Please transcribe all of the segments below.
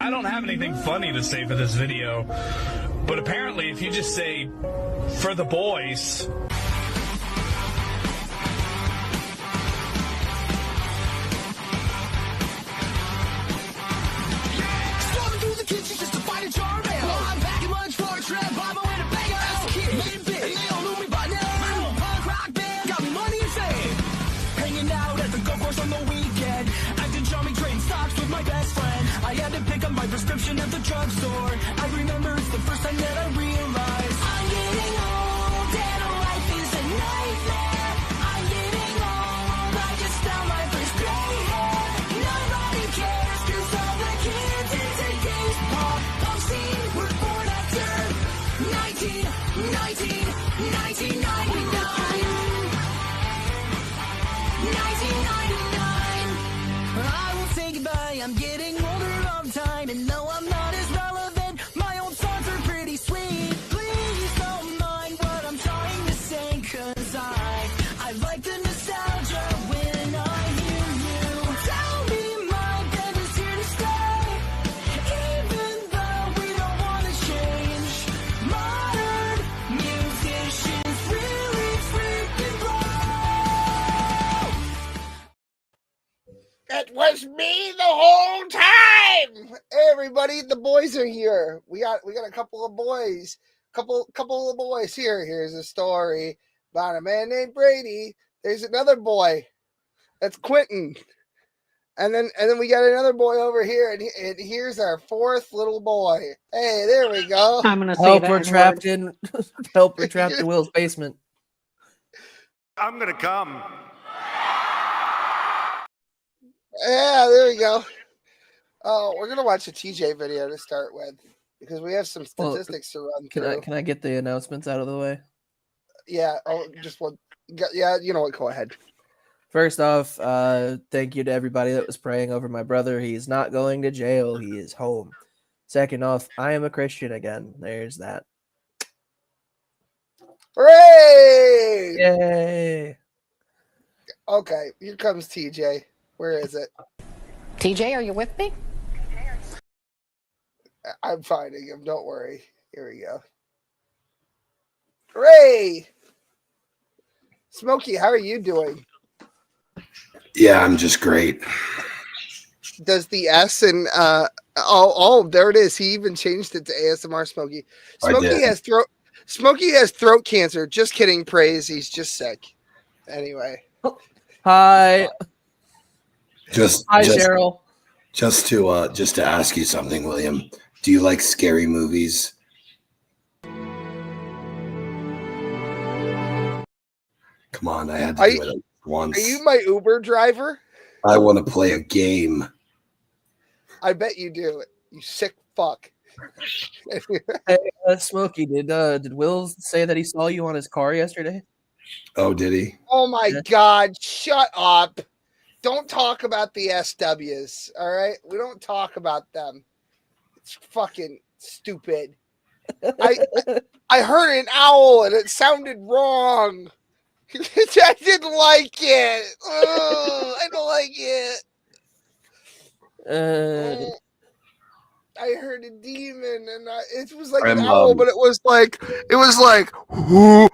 I don't have anything funny to say for this video, but apparently if you just say, for the boys... Prescription at the drugstore. I remember it's the first time that I realized I'm getting old and life is a nightmare. I'm getting old, I just found my first gray hair. Nobody cares cause all the kids in today's pop scene were born after 1999. 1999. I will say goodbye, I'm getting older all the time, and no, I'm not as relevant. My old songs are pretty sweet. Please don't mind what I'm trying to say, cause I like the nostalgia when I hear you. Tell me my band is here to stay, even though we don't want to change. Modern musicians really freaking blow. That was me the whole time. Hey everybody, the boys are here. We got a couple of boys. Couple of boys here. Here's a story about a man named Brady. There's another boy. That's Quentin. And then we got another boy over here, and here's our fourth little boy. Hey, there we go. I'm gonna say Help, that we're in trapped words. we're trapped in Will's basement. I'm gonna come. Yeah, there we go. Oh, we're gonna watch a TJ video to start with because we have some Well, statistics to run through. Can I get the announcements out of the way? Yeah. Oh, just one. Yeah, you know what? Go ahead. First off, thank you to everybody that was praying over my brother. He's not going to jail. He is home. Second off, I am a Christian again. There's that. Hooray! Yay! Okay, here comes TJ. Where is it? TJ, are you with me? I'm finding him. Don't worry. Here we go. Hooray! Smokey, how are you doing? Yeah, I'm just great. Does the S and oh, there it is. He even changed it to ASMR Smokey. Smokey has throat cancer. Just kidding, praise. He's just sick. Anyway. Hi. Hi, Cheryl. Just to ask you something, William. Do you like scary movies? Come on, I had to do it once. Are you my Uber driver? I want to play a game. I bet you do. You sick fuck. Hey, Smokey, did Will say that he saw you on his car yesterday? Oh, did he? Oh my God! Shut up! Don't talk about the SWs. All right, we don't talk about them. It's fucking stupid. I heard an owl and it sounded wrong. I didn't like it. Oh, I don't like it. I heard a demon, and it was like an owl, but it was like whoo.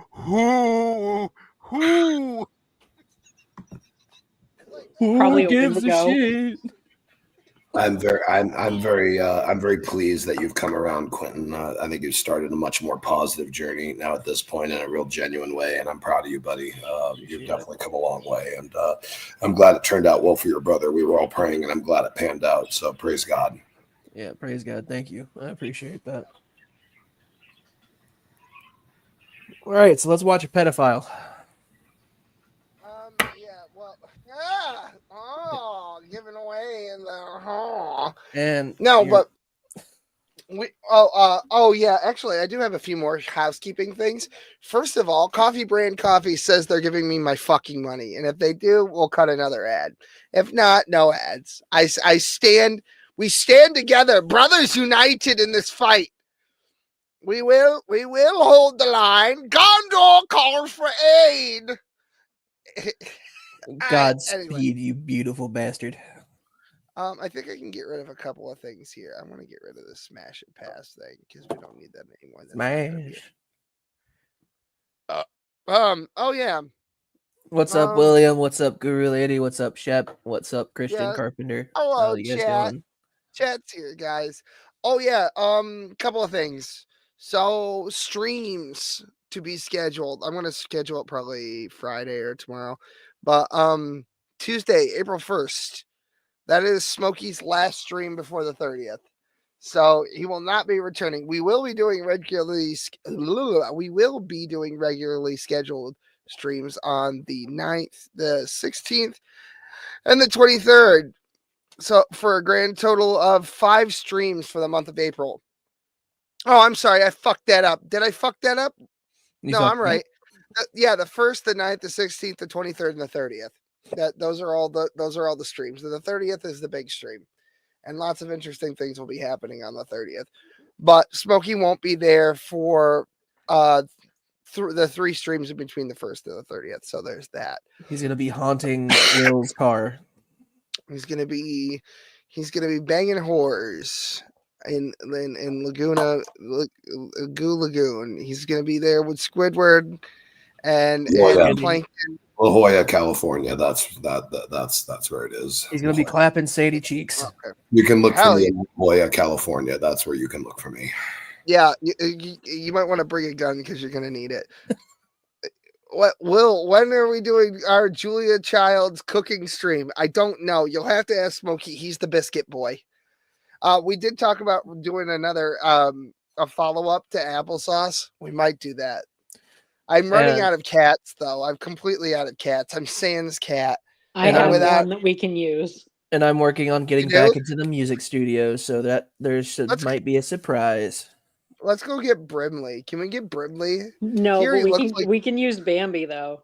Probably Who gives a shit? I'm very pleased that you've come around, Quentin. I think you've started a much more positive journey now at this point in a real genuine way, and I'm proud of you, buddy. You've definitely come a long way, and I'm glad it turned out well for your brother. We were all praying, and I'm glad it panned out. So praise God. Yeah, praise God. Thank you. I appreciate that. All right, so let's watch a pedophile. Yeah, well, giving away in the And no, but yeah, actually I do have a few more housekeeping things. First of all, Coffee Brand Coffee says they're giving me my fucking money, and if they do, we'll cut another ad. If not, no ads. We stand together, brothers united in this fight. We will hold the line. Gondor calls for aid. Godspeed, you beautiful bastard. I think I can get rid of a couple of things here. I want to get rid of the smash and pass thing because we don't need that anymore. That's not gonna be Smash. it. Oh yeah. What's up, William? What's up, Guru Lady? What's up, Shep? What's up, Christian Yeah. Carpenter? Hello, How you guys chat. doing? Chat's here, guys. Oh yeah. Couple of things. So streams to be scheduled. I'm gonna schedule it probably Friday or tomorrow, but Tuesday, April 1st. That is Smokey's last stream before the 30th. So he will not be returning. We will be doing regularly scheduled streams on the 9th, the 16th, and the 23rd. So for a grand total of 5 streams for the month of April. Oh, I'm sorry, I fucked that up. Did I fuck that up? No, I'm right. Yeah, the 1st, the 9th, the 16th, the 23rd, and the 30th. Those are all the streams. And the 30th is the big stream. And lots of interesting things will be happening on the 30th. But Smokey won't be there for the 3 streams in between the 1st and the 30th. So there's that. He's gonna be haunting Will's car. He's gonna be banging whores in Laguna Lagoon. He's gonna be there with Squidward and Plankton. La Jolla, California. That's where it is. He's gonna be clapping Sadie cheeks. Okay. You can look for me in La Jolla, California. That's where you can look for me. Yeah, you might want to bring a gun because you're gonna need it. When are we doing our Julia Child's cooking stream? I don't know. You'll have to ask Smokey. He's the biscuit boy. We did talk about doing another a follow-up to applesauce. We might do that. I'm running out of cats, though. I'm completely out of cats. I'm Sans cat. I have one that we can use. And I'm working on getting back into the music studio so that might be a surprise. Let's go get Brimley. Can we get Brimley? No, but we can use Bambi, though.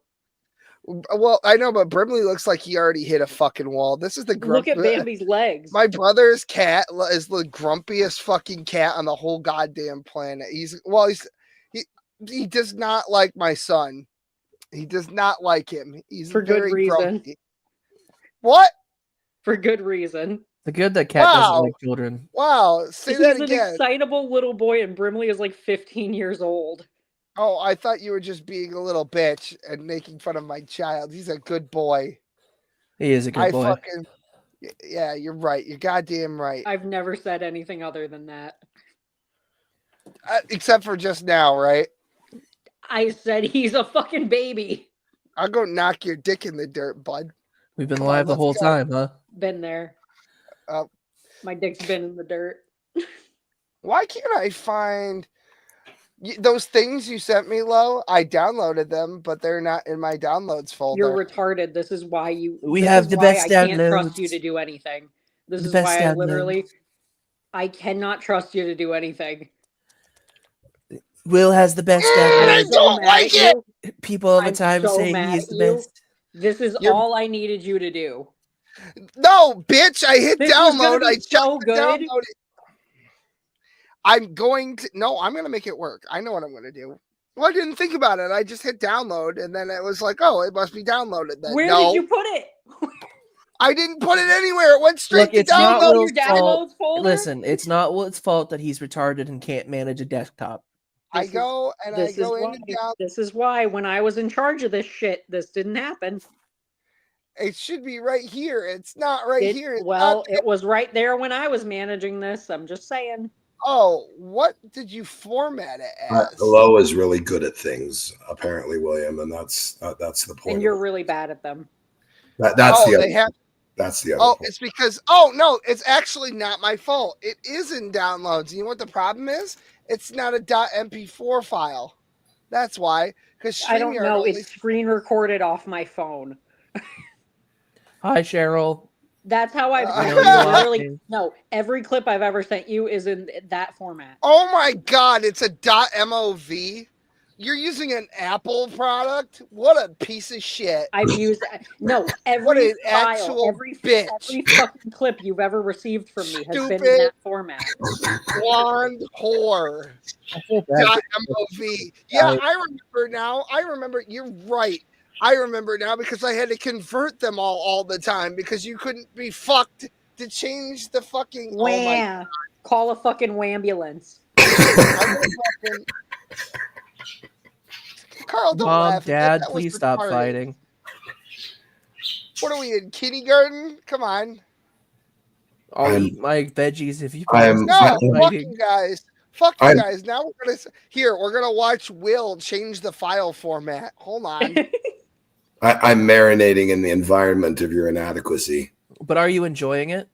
Well, I know, but Brimley looks like he already hit a fucking wall. This is the look at Bambi's legs. My brother's cat is the grumpiest fucking cat on the whole goddamn planet. He does not like my son. He does not like him. He's for very good reason. Grumpy. What? For good reason. The good that cat doesn't like children. Wow. Say that again. He's an excitable little boy, and Brimley is like 15 years old. Oh, I thought you were just being a little bitch and making fun of my child. He's a good boy. He is a good boy. Yeah, you're right. You're goddamn right. I've never said anything other than that. Except for just now, right? I said he's a fucking baby. I'll go knock your dick in the dirt, bud. We've been live the whole time, huh? Been there. My dick's been in the dirt. Why can't I find those things you sent me, Lo? I downloaded them, but they're not in my downloads folder. You're retarded. This is why we have the best downloads. I can't trust you to do anything. This is why I cannot trust you to do anything. Will has the best downloads. I don't like it. People all the time say he's the best. This is all I needed you to do. No, bitch! I hit download. I so good. Download it. I'm going to make it work. I know what I'm going to do. Well, I didn't think about it. I just hit download, and then it was like, oh, it must be downloaded. Then where did you put it? I didn't put it anywhere. It went straight to download. Downloads folder. Listen, it's not Will's fault that he's retarded and can't manage a desktop. I go into download. This is why when I was in charge of this shit, this didn't happen. It should be right here. It's not right here. It was right there when I was managing this. I'm just saying. Oh, what did you format it as? Lo is really good at things, apparently, William, and that's the point. And you're really bad at them. That's the other. Oh, it's because. Oh no, it's actually not my fault. It is in downloads. You know what the problem is? It's not a .mp4 file. That's why. Because I don't know. It's screen recorded off my phone. Hi, Cheryl. That's how I've every clip I've ever sent you is in that format. Oh my god, it's a .mov. You're using an Apple product? What a piece of shit. I've used every file, every fucking clip you've ever received from me has been in that format. Blonde whore. .mov. Yeah, I remember now. I remember. You're right. I remember now because I had to convert them all the time because you couldn't be fucked to change the fucking. Wah. Oh my! Call a fucking ambulance. Carl, don't Mom, laugh. Dad, That was please stop retarded. fighting. What are we in kindergarten? Come on. I'll eat my veggies if you I am- please No, stop fuck fighting. you guys. Fuck you guys. Now we're gonna watch Will change the file format. Hold on. I'm marinating in the environment of your inadequacy. But are you enjoying it?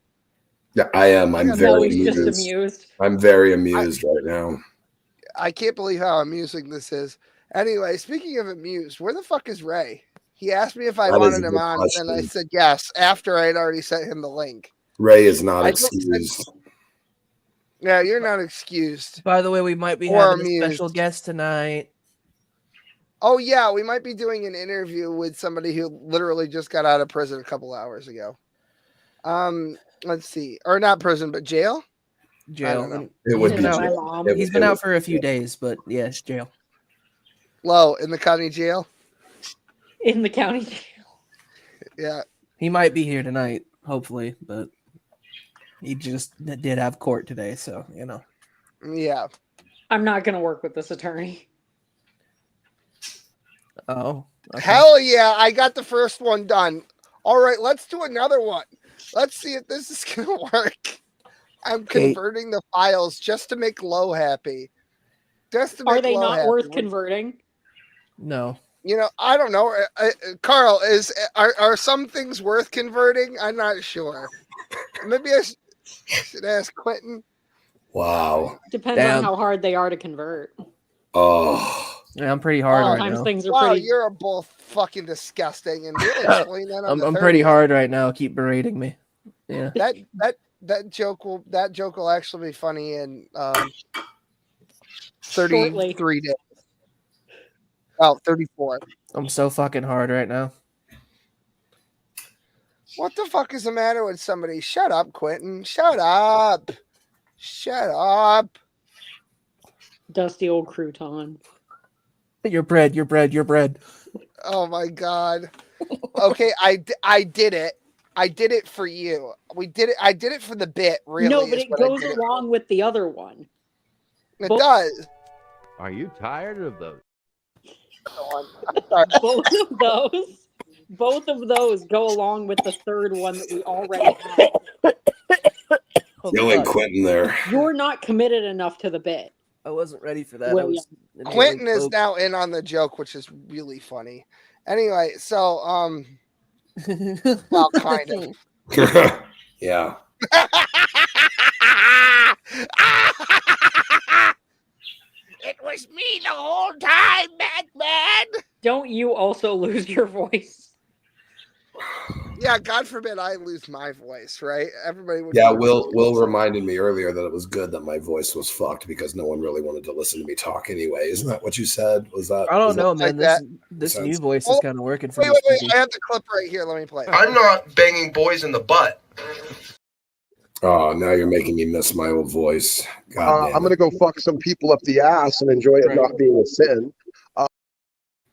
Yeah, I am. I'm No, very he's amused. just amused. I'm very amused right now. I can't believe how amusing this is. Anyway, speaking of amused, where the fuck is Ray? He asked me if I That is wanted a him good on, question. and I said yes after I'd already sent him the link. Ray is not I just excused. Yeah, you're not excused. By the way, we might be Or having a amused. special guest tonight. Oh yeah, we might be doing an interview with somebody who literally just got out of prison a couple hours ago. Let's see, or not prison, but jail. Jail. I don't know. It would be out. jail. He's been out for a few days, but yes, jail. Low in the county jail. In the county jail. Yeah. He might be here tonight, hopefully, but he just did have court today, so you know. Yeah. I'm not gonna work with this attorney. Oh. Okay. Hell yeah, I got the first one done. All right, let's do another one. Let's see if this is gonna work. I'm converting the files just to make Low happy. Just to make Are they Low not happy. worth converting? No. You know, I don't know. Carl, are some things worth converting? I'm not sure. Maybe I should ask Quentin. Wow. Depends on how hard they are to convert. Oh. Yeah, I'm pretty hard right Sometimes now. things are Wow, pretty. you're both fucking disgusting, and we'll explain that on the I'm pretty 30th. hard right now. Keep berating me. Yeah. That joke will actually be funny in 33 Shortly. days. Oh, 34. I'm so fucking hard right now. What the fuck is the matter with somebody? Shut up, Quentin. Shut up. Shut up. Dusty old crouton. Your bread, your bread, your bread. Oh my god. Okay, I did it. I did it for you. We did it. I did it for the bit, really. No, but it goes along with the other one. It does. Are you tired of those? Both of those go along with the third one that we already had. Killing Quentin there. You're not committed enough to the bit. I wasn't ready for that. Quentin is now in on the joke, which is really funny. Anyway, so well, kind of. Yeah. It was me the whole time, Batman. Don't you also lose your voice? Yeah, God forbid I lose my voice, right? Everybody would. Yeah, Will reminded me earlier that it was good that my voice was fucked because no one really wanted to listen to me talk anyway. Isn't that what you said? Was that? I don't know, man. like This new voice is kind of working for me. Wait. I have the clip right here. Let me play it. I'm not banging boys in the butt. Oh, now you're making me miss my old voice. God I'm going to go fuck some people up the ass and enjoy it not being a sin.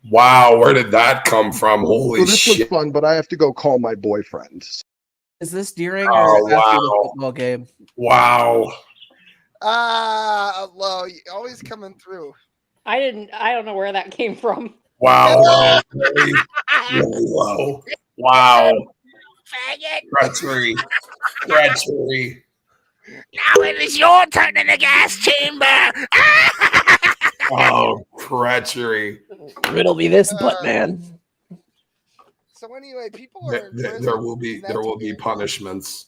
Wow, where did that come from? Holy this shit. was fun, but I have to go call my boyfriend. Is this during Oh, or after the wow. football game? Wow. Low, you always coming through. I don't know where that came from. Wow. Really, really low. Wow. Faggot. Treachery. Now it is your turn in the gas chamber. Oh, treachery. Riddle me this, butt man. So anyway, people are. There will be punishments.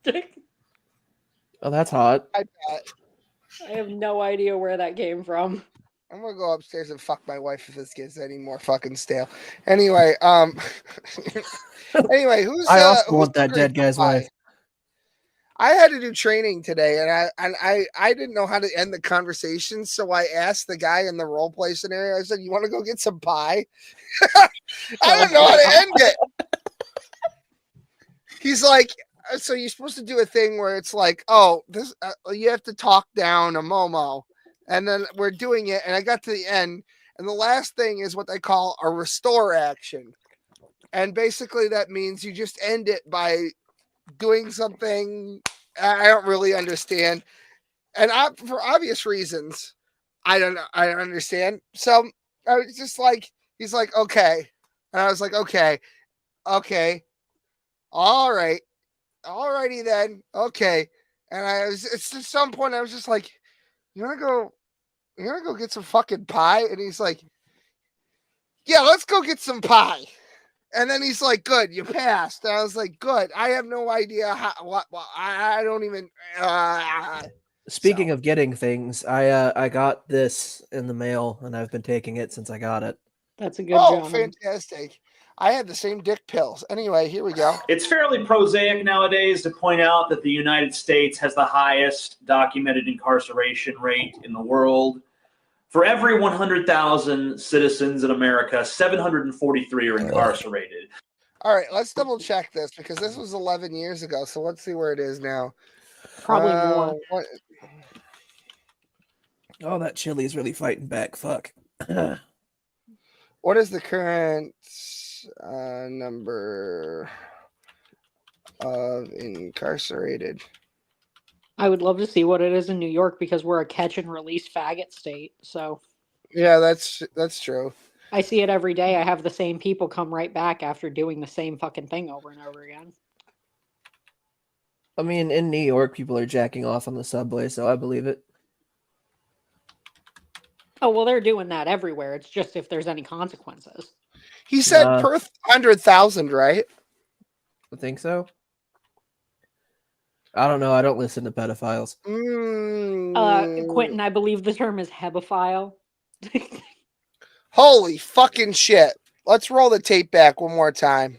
Oh, that's hot. I bet. I have no idea where that came from. I'm gonna go upstairs and fuck my wife if this gets any more fucking stale. Anyway, anyway, I also want that dead guy's wife. I had to do training today, and I didn't know how to end the conversation, so I asked the guy in the role play scenario. I said, "You want to go get some pie?" I don't know how to end it. He's like, "So you're supposed to do a thing where it's like, oh, this you have to talk down a Momo." And then we're doing it, and I got to the end, and the last thing is what they call a restore action. And basically that means you just end it by doing something I don't really understand. And for obvious reasons, I don't understand. So I was just like, he's like, okay. And I was like, okay. All right. Alrighty then. Okay. And it's at some point I was just like, you want to go get some fucking pie? And he's like, yeah, let's go get some pie. And then he's like, good, you passed. And I was like, good. I have no idea what I don't even. Speaking of getting things, I got this in the mail and I've been taking it since I got it. That's a good job. Oh, fantastic. I had the same dick pills. Anyway, here we go. It's fairly prosaic nowadays to point out that the United States has the highest documented incarceration rate in the world. For every 100,000 citizens in America, 743 are incarcerated. All right, let's double check this because this was 11 years ago. So let's see where it is now. Probably more. Oh, that chili's really fighting back. Fuck. What is the current number of incarcerated? I would love to see what it is in New York because we're a catch and release faggot state. So yeah, that's true. I see it every day. I have the same people come right back after doing the same fucking thing over and over again. I mean, in New York, people are jacking off on the subway, so I believe it. Oh, well, they're doing that everywhere. It's just if there's any consequences. He said per 100,000, right? I think so. I don't know. I don't listen to pedophiles. Quentin, I believe the term is hebephile. Holy fucking shit. Let's roll the tape back one more time.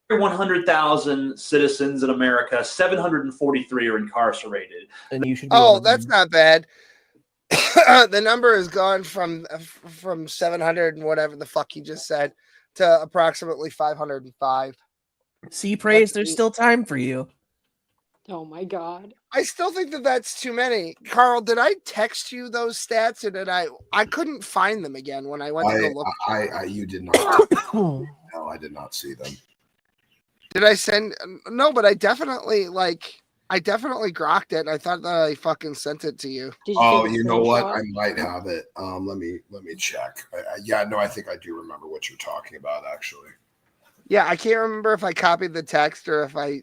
100,000 citizens in America, 743 are incarcerated. And you should. That's not bad. The number has gone from 700 and whatever the fuck he just said to approximately 505. See, praise. There's still time for you. Oh my god. I still think that's too many. Carl, did I text you those stats or did I couldn't find them again when I went to go look? You did not. No, I did not see them. Did I send? No, but I definitely grokked it. And I thought that I fucking sent it to you. You know what? I might have it. Let me check. I think I do remember what you're talking about, actually. Yeah, I can't remember if I copied the text or if I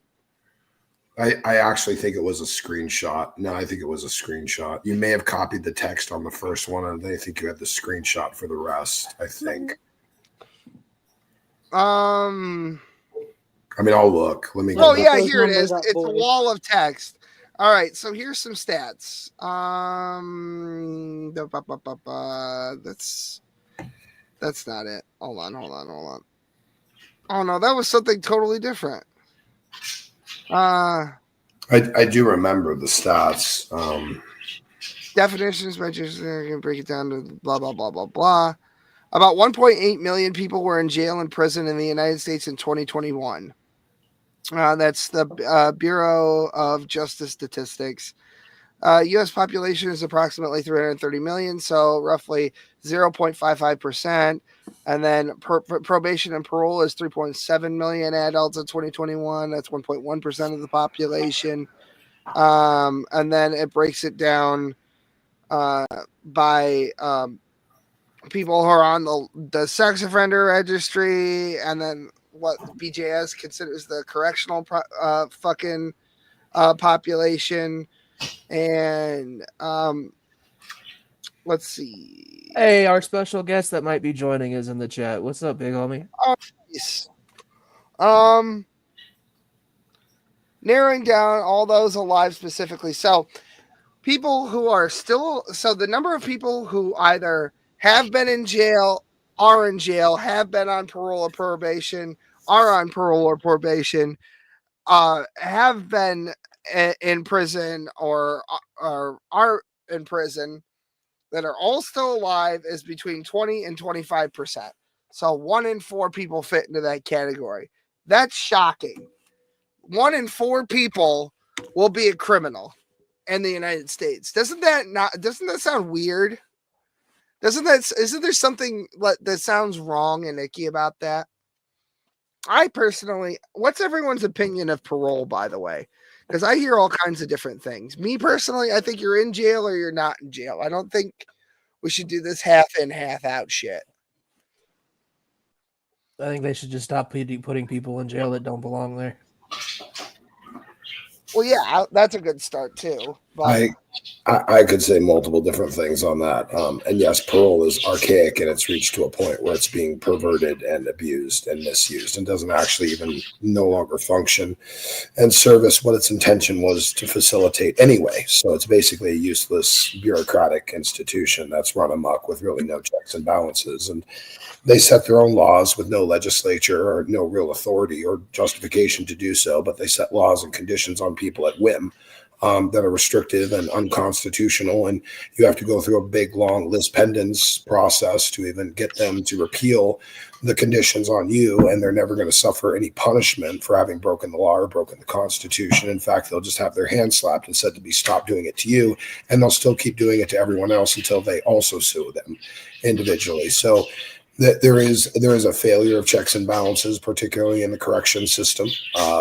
actually think it was a screenshot. No, I think it was a screenshot. You may have copied the text on the first one, and I think you had the screenshot for the rest, I think. I mean, I'll look. Let me. Oh yeah, here it is. It's a wall of text. All right, so here's some stats. That's not it. Hold on. Oh no, that was something totally different. I do remember the stats. Definitions, measures, can break it down to blah blah blah blah blah. About 1.8 million people were in jail and prison in the United States in 2021. That's the Bureau of Justice Statistics. U.S. population is approximately 330 million, so roughly 0.55%. And then probation and parole is 3.7 million adults in 2021. That's 1.1% of the population. And then it breaks it down by people who are on the sex offender registry, and then what BJS considers the correctional population. And let's see. Hey, our special guest that might be joining is in the chat. What's up, big homie? Oh, nice. Narrowing down all those alive specifically. So people who are still, so the number of people who either have been in jail, are in jail, have been on parole or probation, are on parole or probation, have been in prison or are in prison that are all still alive is between 20 and 25%. So 1 in 4 people fit into that category. That's shocking. 1 in 4 people will be a criminal in the United States. Doesn't that sound weird? Isn't there something that sounds wrong and icky about that? I personally, what's everyone's opinion of parole, by the way? Because I hear all kinds of different things. Me personally, I think you're in jail or you're not in jail. I don't think we should do this half in, half out shit. I think they should just stop putting people in jail that don't belong there. Well, yeah, that's a good start too. But I could say multiple different things on that. And yes, parole is archaic and it's reached to a point where it's being perverted and abused and misused and doesn't actually even no longer function and service what its intention was to facilitate anyway. So it's basically a useless bureaucratic institution that's run amok with really no checks and balances. And they set their own laws with no legislature or no real authority or justification to do so, but they set laws and conditions on people at whim. That are restrictive and unconstitutional, and you have to go through a big, long lis pendens process to even get them to repeal the conditions on you, and they're never going to suffer any punishment for having broken the law or broken the Constitution. In fact, they'll just have their hand slapped and said to be stop doing it to you, and they'll still keep doing it to everyone else until they also sue them individually. So there is a failure of checks and balances, particularly in the correction system,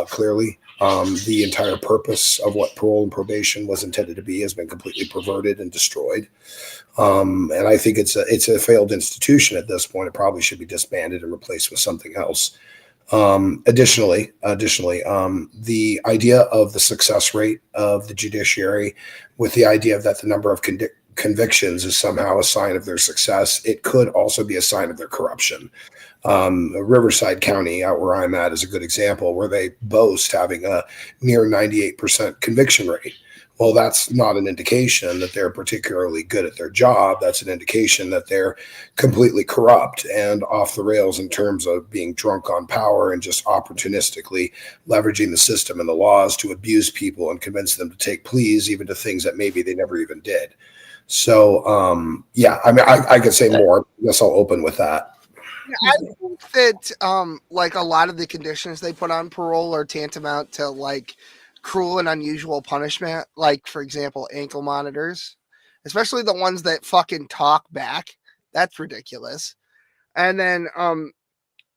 clearly. The entire purpose of what parole and probation was intended to be has been completely perverted and destroyed. And I think it's a failed institution at this point. It probably should be disbanded and replaced with something else. Additionally, the idea of the success rate of the judiciary with the idea that the number of convictions is somehow a sign of their success, it could also be a sign of their corruption. Riverside County, out where I'm at, is a good example where they boast having a near 98% conviction rate. Well, that's not an indication that they're particularly good at their job. That's an indication that they're completely corrupt and off the rails in terms of being drunk on power and just opportunistically leveraging the system and the laws to abuse people and convince them to take pleas even to things that maybe they never even did. So, yeah, I mean, I could say more. I guess I'll open with that. I think that like a lot of the conditions they put on parole are tantamount to like cruel and unusual punishment. Like, for example, ankle monitors, especially the ones that fucking talk back. That's ridiculous. And then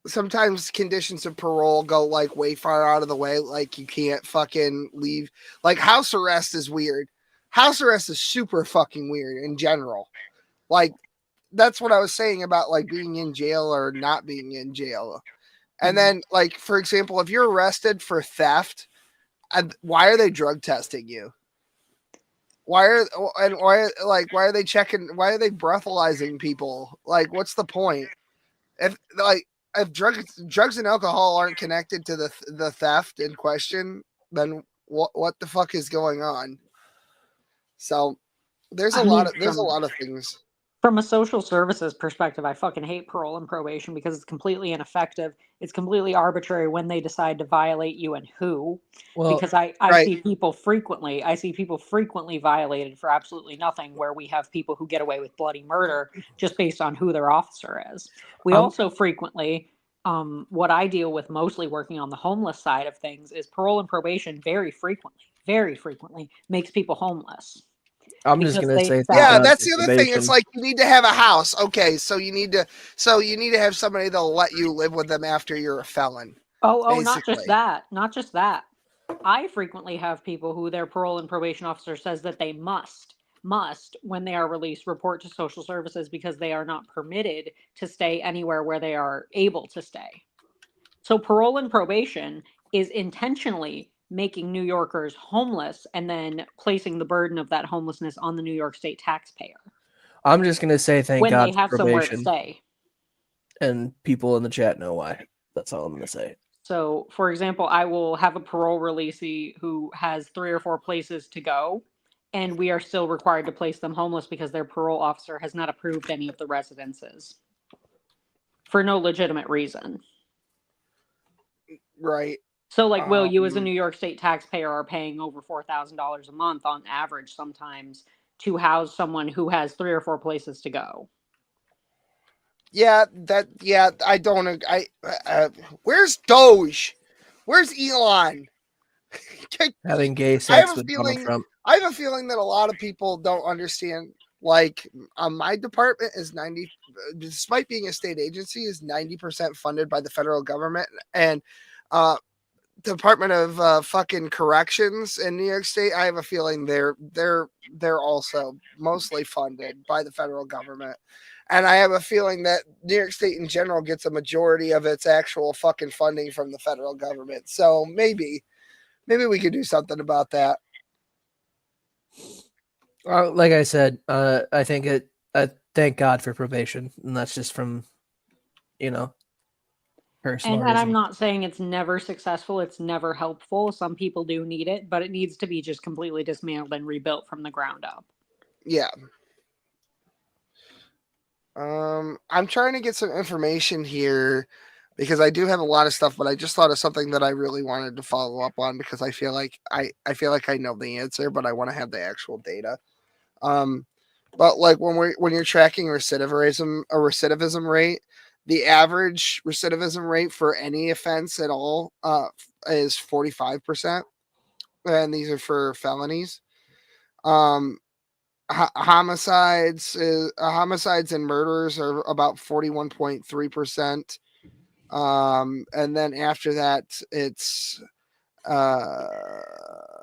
sometimes conditions of parole go like way far out of the way. Like you can't fucking leave. Like house arrest is weird. House arrest is super fucking weird in general. Like, that's what I was saying about like being in jail or not being in jail. And then, like, for example, if you're arrested for theft, why are they drug testing you? Why are they checking? Why are they breathalyzing people? Like, what's the point? If drugs and alcohol aren't connected to the theft in question, then what the fuck is going on? So there's a lot of things. From a social services perspective, I fucking hate parole and probation because it's completely ineffective. It's completely arbitrary when they decide to violate you and who. Well, because I see people frequently. I see people frequently violated for absolutely nothing. Where we have people who get away with bloody murder just based on who their officer is. We also frequently, what I deal with mostly working on the homeless side of things is parole and probation. Very frequently makes people homeless. I'm just gonna say, yeah, that's the other thing. It's like you need to have a house. Okay, so you need to have somebody that'll let you live with them after you're a felon. Oh, not just that. I frequently have people who their parole and probation officer says that they must, when they are released, report to social services because they are not permitted to stay anywhere where they are able to stay. So parole and probation is intentionally making New Yorkers homeless and then placing the burden of that homelessness on the New York State taxpayer. I'm just going to say thank God when they have somewhere to stay. And people in the chat know why. That's all I'm going to say. So, for example, I will have a parole releasee who has 3 or 4 places to go, and we are still required to place them homeless because their parole officer has not approved any of the residences for no legitimate reason. Right. So, like, Will, you as a New York State taxpayer are paying over $4,000 a month on average sometimes to house someone who has 3 or 4 places to go. Yeah, I don't. Where's Doge? Where's Elon? Having gay sex with Donald Trump. I have a feeling that a lot of people don't understand Like my department is 90, despite being a state agency, is 90% funded by the federal government, and Department of fucking Corrections in New York State, I have a feeling they're also mostly funded by the federal government. And I have a feeling that New York State in general gets a majority of its actual fucking funding from the federal government. So maybe we could do something about that. Well, like I said, I think thank God for probation, and that's just from, personal And I'm reasons. not saying it's never successful, it's never helpful. Some people do need it, but it needs to be just completely dismantled and rebuilt from the ground up. Yeah. I'm trying to get some information here because I do have a lot of stuff, but I just thought of something that I really wanted to follow up on because I feel like I know the answer, but I want to have the actual data. But like when you're tracking recidivism rate, the average recidivism rate for any offense at all is 45%, and these are for felonies. Homicides and murders are about 41.3%. And then after that, it's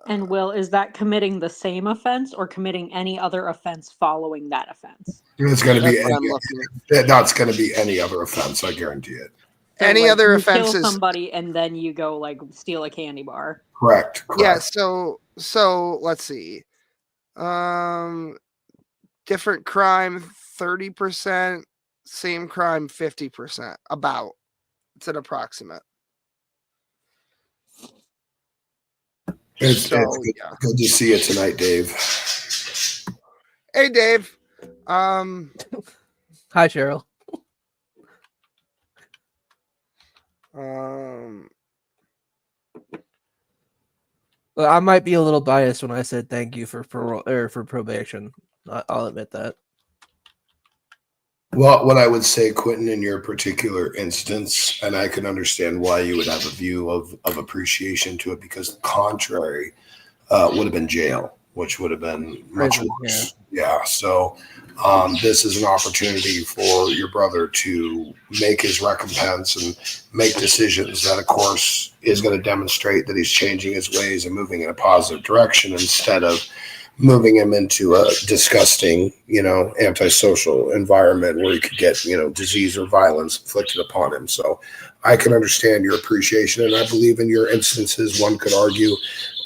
and Will, is that committing the same offense or committing any other offense following that offense? It's going to be that's going to be any other offense. I guarantee it. So, any other offenses, kill somebody and then you go like steal a candy bar. Correct. Yeah. So let's see. Different crime 30%, same crime 50%. About, it's an approximate. It's good to see you tonight, Dave. Hey, Dave. Hi, Cheryl. Well, I might be a little biased when I said thank you for parole or for probation. I'll admit that. Well, what I would say, Quentin, in your particular instance, and I can understand why you would have a view of appreciation to it, because the contrary would have been jail, which would have been much worse. Yeah. So this is an opportunity for your brother to make his recompense and make decisions that, of course, is going to demonstrate that he's changing his ways and moving in a positive direction instead of moving him into a disgusting, antisocial environment where he could get, disease or violence inflicted upon him. So I can understand your appreciation. And I believe in your instances, one could argue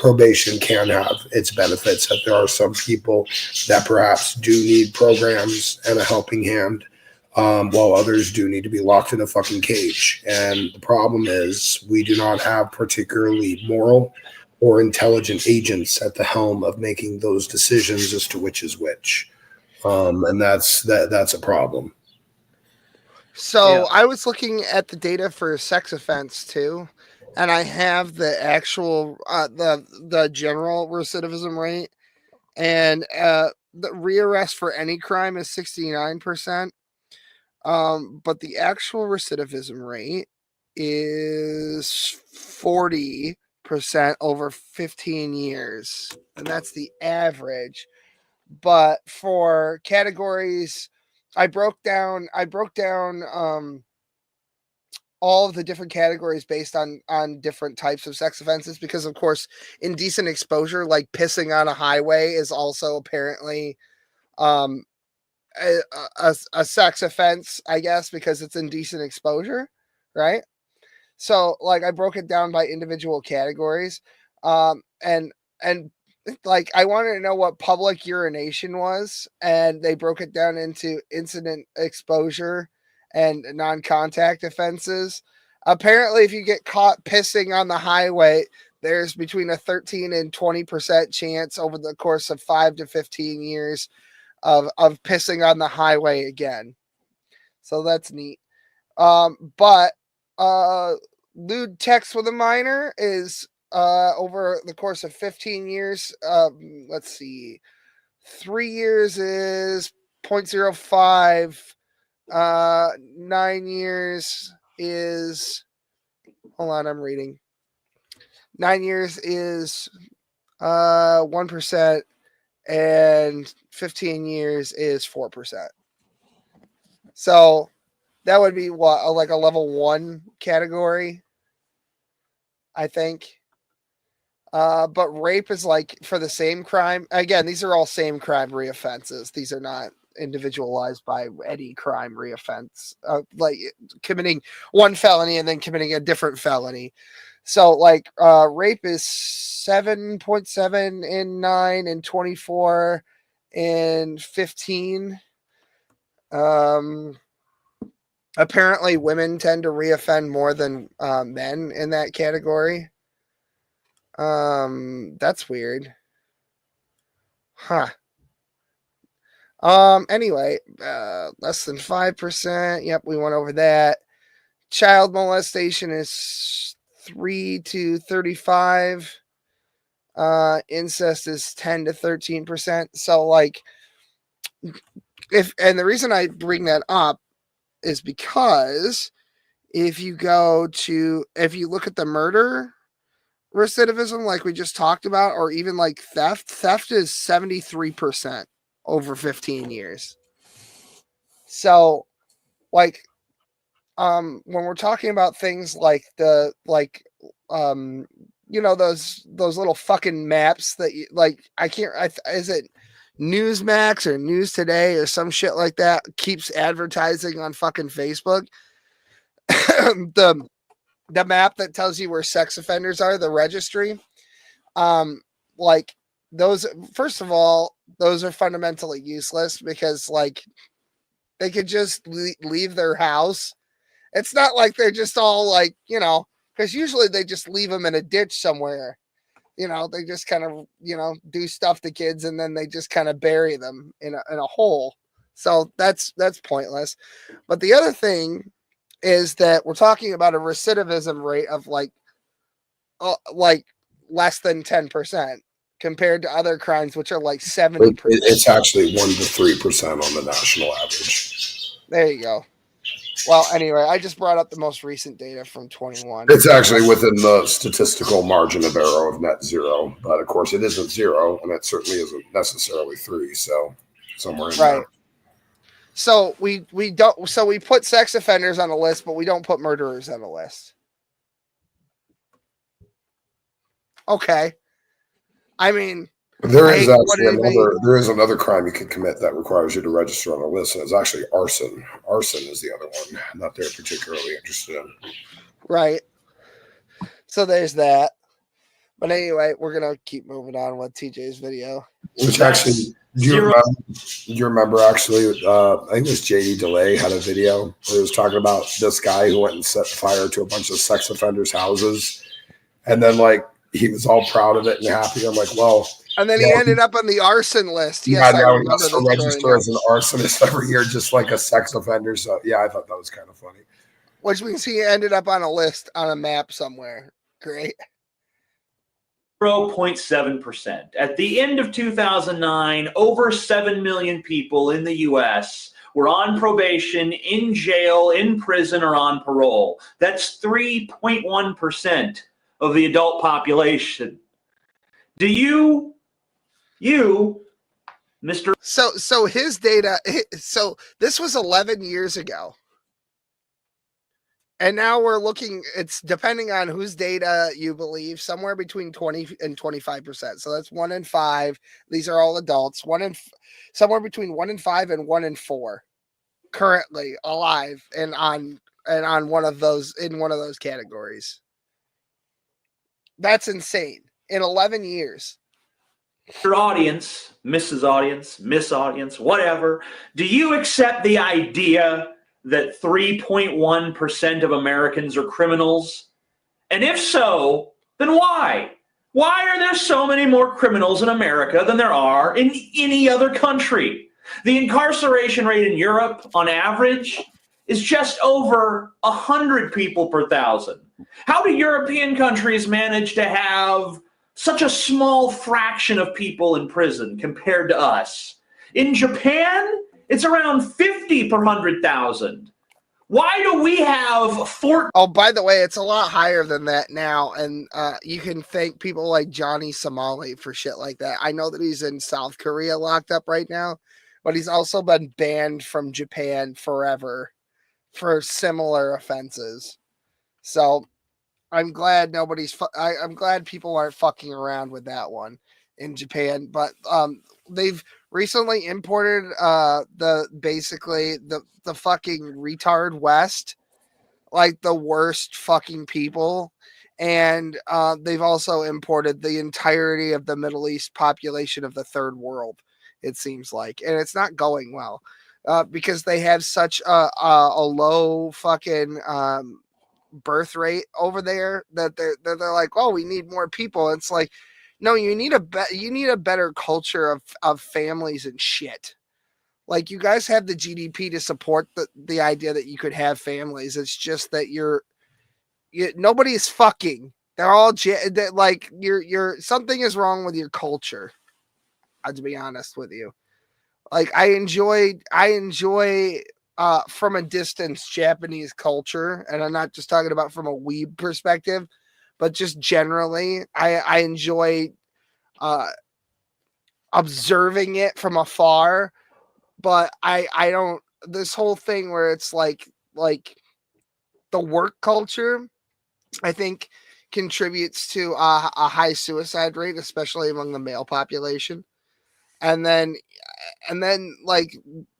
probation can have its benefits, that there are some people that perhaps do need programs and a helping hand, while others do need to be locked in a fucking cage. And the problem is we do not have particularly moral or intelligent agents at the helm of making those decisions as to which is which. And that's a problem. So I was looking at the data for sex offense too, and I have the actual the general recidivism rate, and the rearrest for any crime is 69%. But the actual recidivism rate is 40% over 15 years, and that's the average. But for categories, I broke down all of the different categories based on different types of sex offenses, because of course indecent exposure, like pissing on a highway, is also apparently a sex offense, I guess, because it's indecent exposure, right? So like I broke it down by individual categories, and like I wanted to know what public urination was, and they broke it down into incident exposure and non-contact offenses. Apparently, if you get caught pissing on the highway, there's between a 13 and 20% chance over the course of 5 to 15 years of pissing on the highway again. So that's neat. But lewd sex with a minor is over the course of 15 years. Let's see, 3 years is 0.05. 9 years is, hold on, I'm reading. 9 years is 1%, and 15 years is 4%. So that would be what, like a level 1 category, I think. But rape is like for the same crime. Again, these are all same crime reoffenses. These are not individualized by any crime reoffense, like committing one felony and then committing a different felony. So like rape is 7.7 in 9 and 24 and 15. Apparently women tend to reoffend more than men in that category. That's weird. Huh. Anyway, less than 5%. Yep, we went over that. Child molestation is 3 to 35. Incest is 10 to 13%. So like and the reason I bring that up is because if you look at the murder recidivism, like we just talked about, or even like theft is 73% over 15 years. So like, when we're talking about things like those little fucking maps that you, like, is it Newsmax or News Today or some shit like that keeps advertising on fucking Facebook? The map that tells you where sex offenders are, the registry, like those, first of all, those are fundamentally useless because like they could just leave their house. It's not like they're just all like, because usually they just leave them in a ditch somewhere. They just kind of, do stuff to kids and then they just kind of bury them in a hole. So that's pointless. But the other thing is that we're talking about a recidivism rate of like less than 10% compared to other crimes, which are like 70%. It's actually 1 to 3% on the national average. There you go. Well, anyway, I just brought up the most recent data from 21. It's actually within the statistical margin of error of net zero, but of course it isn't 0, and it certainly isn't necessarily 3. So somewhere in there. So we don't. So we put sex offenders on a list, but we don't put murderers on a list. Okay. I mean, there is another crime you can commit that requires you to register on a list, and it's actually arson. Arson is the other one. Not they're particularly interested in. Right. So there's that. But anyway, we're gonna keep moving on with TJ's video. Which actually, do you remember actually? I think it was JD DeLay had a video where he was talking about this guy who went and set fire to a bunch of sex offenders' houses, and then like he was all proud of it and happy. I'm like, well. And then he ended up on the arson list. Yes, I remember that story. Register as an arsonist every year, just like a sex offender. So yeah, I thought that was kind of funny. Which means he ended up on a list on a map somewhere. Great. 0.7%. At the end of 2009, over 7 million people in the U.S. were on probation, in jail, in prison, or on parole. That's 3.1% of the adult population. Do you, Mr. So his data, so this was 11 years ago. And now we're looking, it's depending on whose data you believe, somewhere between 20 and 25%. So that's 1 in 5. These are all adults. Somewhere between 1 in 5 and 1 in 4 currently alive and on one of those, in one of those categories. That's insane. In 11 years. Your audience, Mrs. Audience, Miss Audience, whatever, do you accept the idea that 3.1% of Americans are criminals? And if so, then why? Why are there so many more criminals in America than there are in any other country? The incarceration rate in Europe, on average, is just over 100 people per 1,000. How do European countries manage to have such a small fraction of people in prison compared to us? In Japan, it's around 50 per 100,000. Why do we have 4? Oh, by the way, it's a lot higher than that now, and you can thank people like Johnny Somali for shit like that. I know that he's in South Korea locked up right now, but he's also been banned from Japan forever for similar offenses. So I'm glad I'm glad people aren't fucking around with that one in Japan. But they've recently imported the fucking retard West, like the worst fucking people. And they've also imported the entirety of the Middle East population of the third world, it seems like. And it's not going well because they have such a low fucking birth rate over there that they're like, oh, we need more people. It's like, no, you need a better culture of families and shit. Like, you guys have the GDP to support the idea that you could have families. It's just that nobody's fucking. They're all like you're something is wrong with your culture. To be honest with you, like I enjoy from a distance Japanese culture, and I'm not just talking about from a weeb perspective, but just generally, I enjoy observing it from afar. But I don't, this whole thing where it's like the work culture, I think contributes to a high suicide rate, especially among the male population. And then like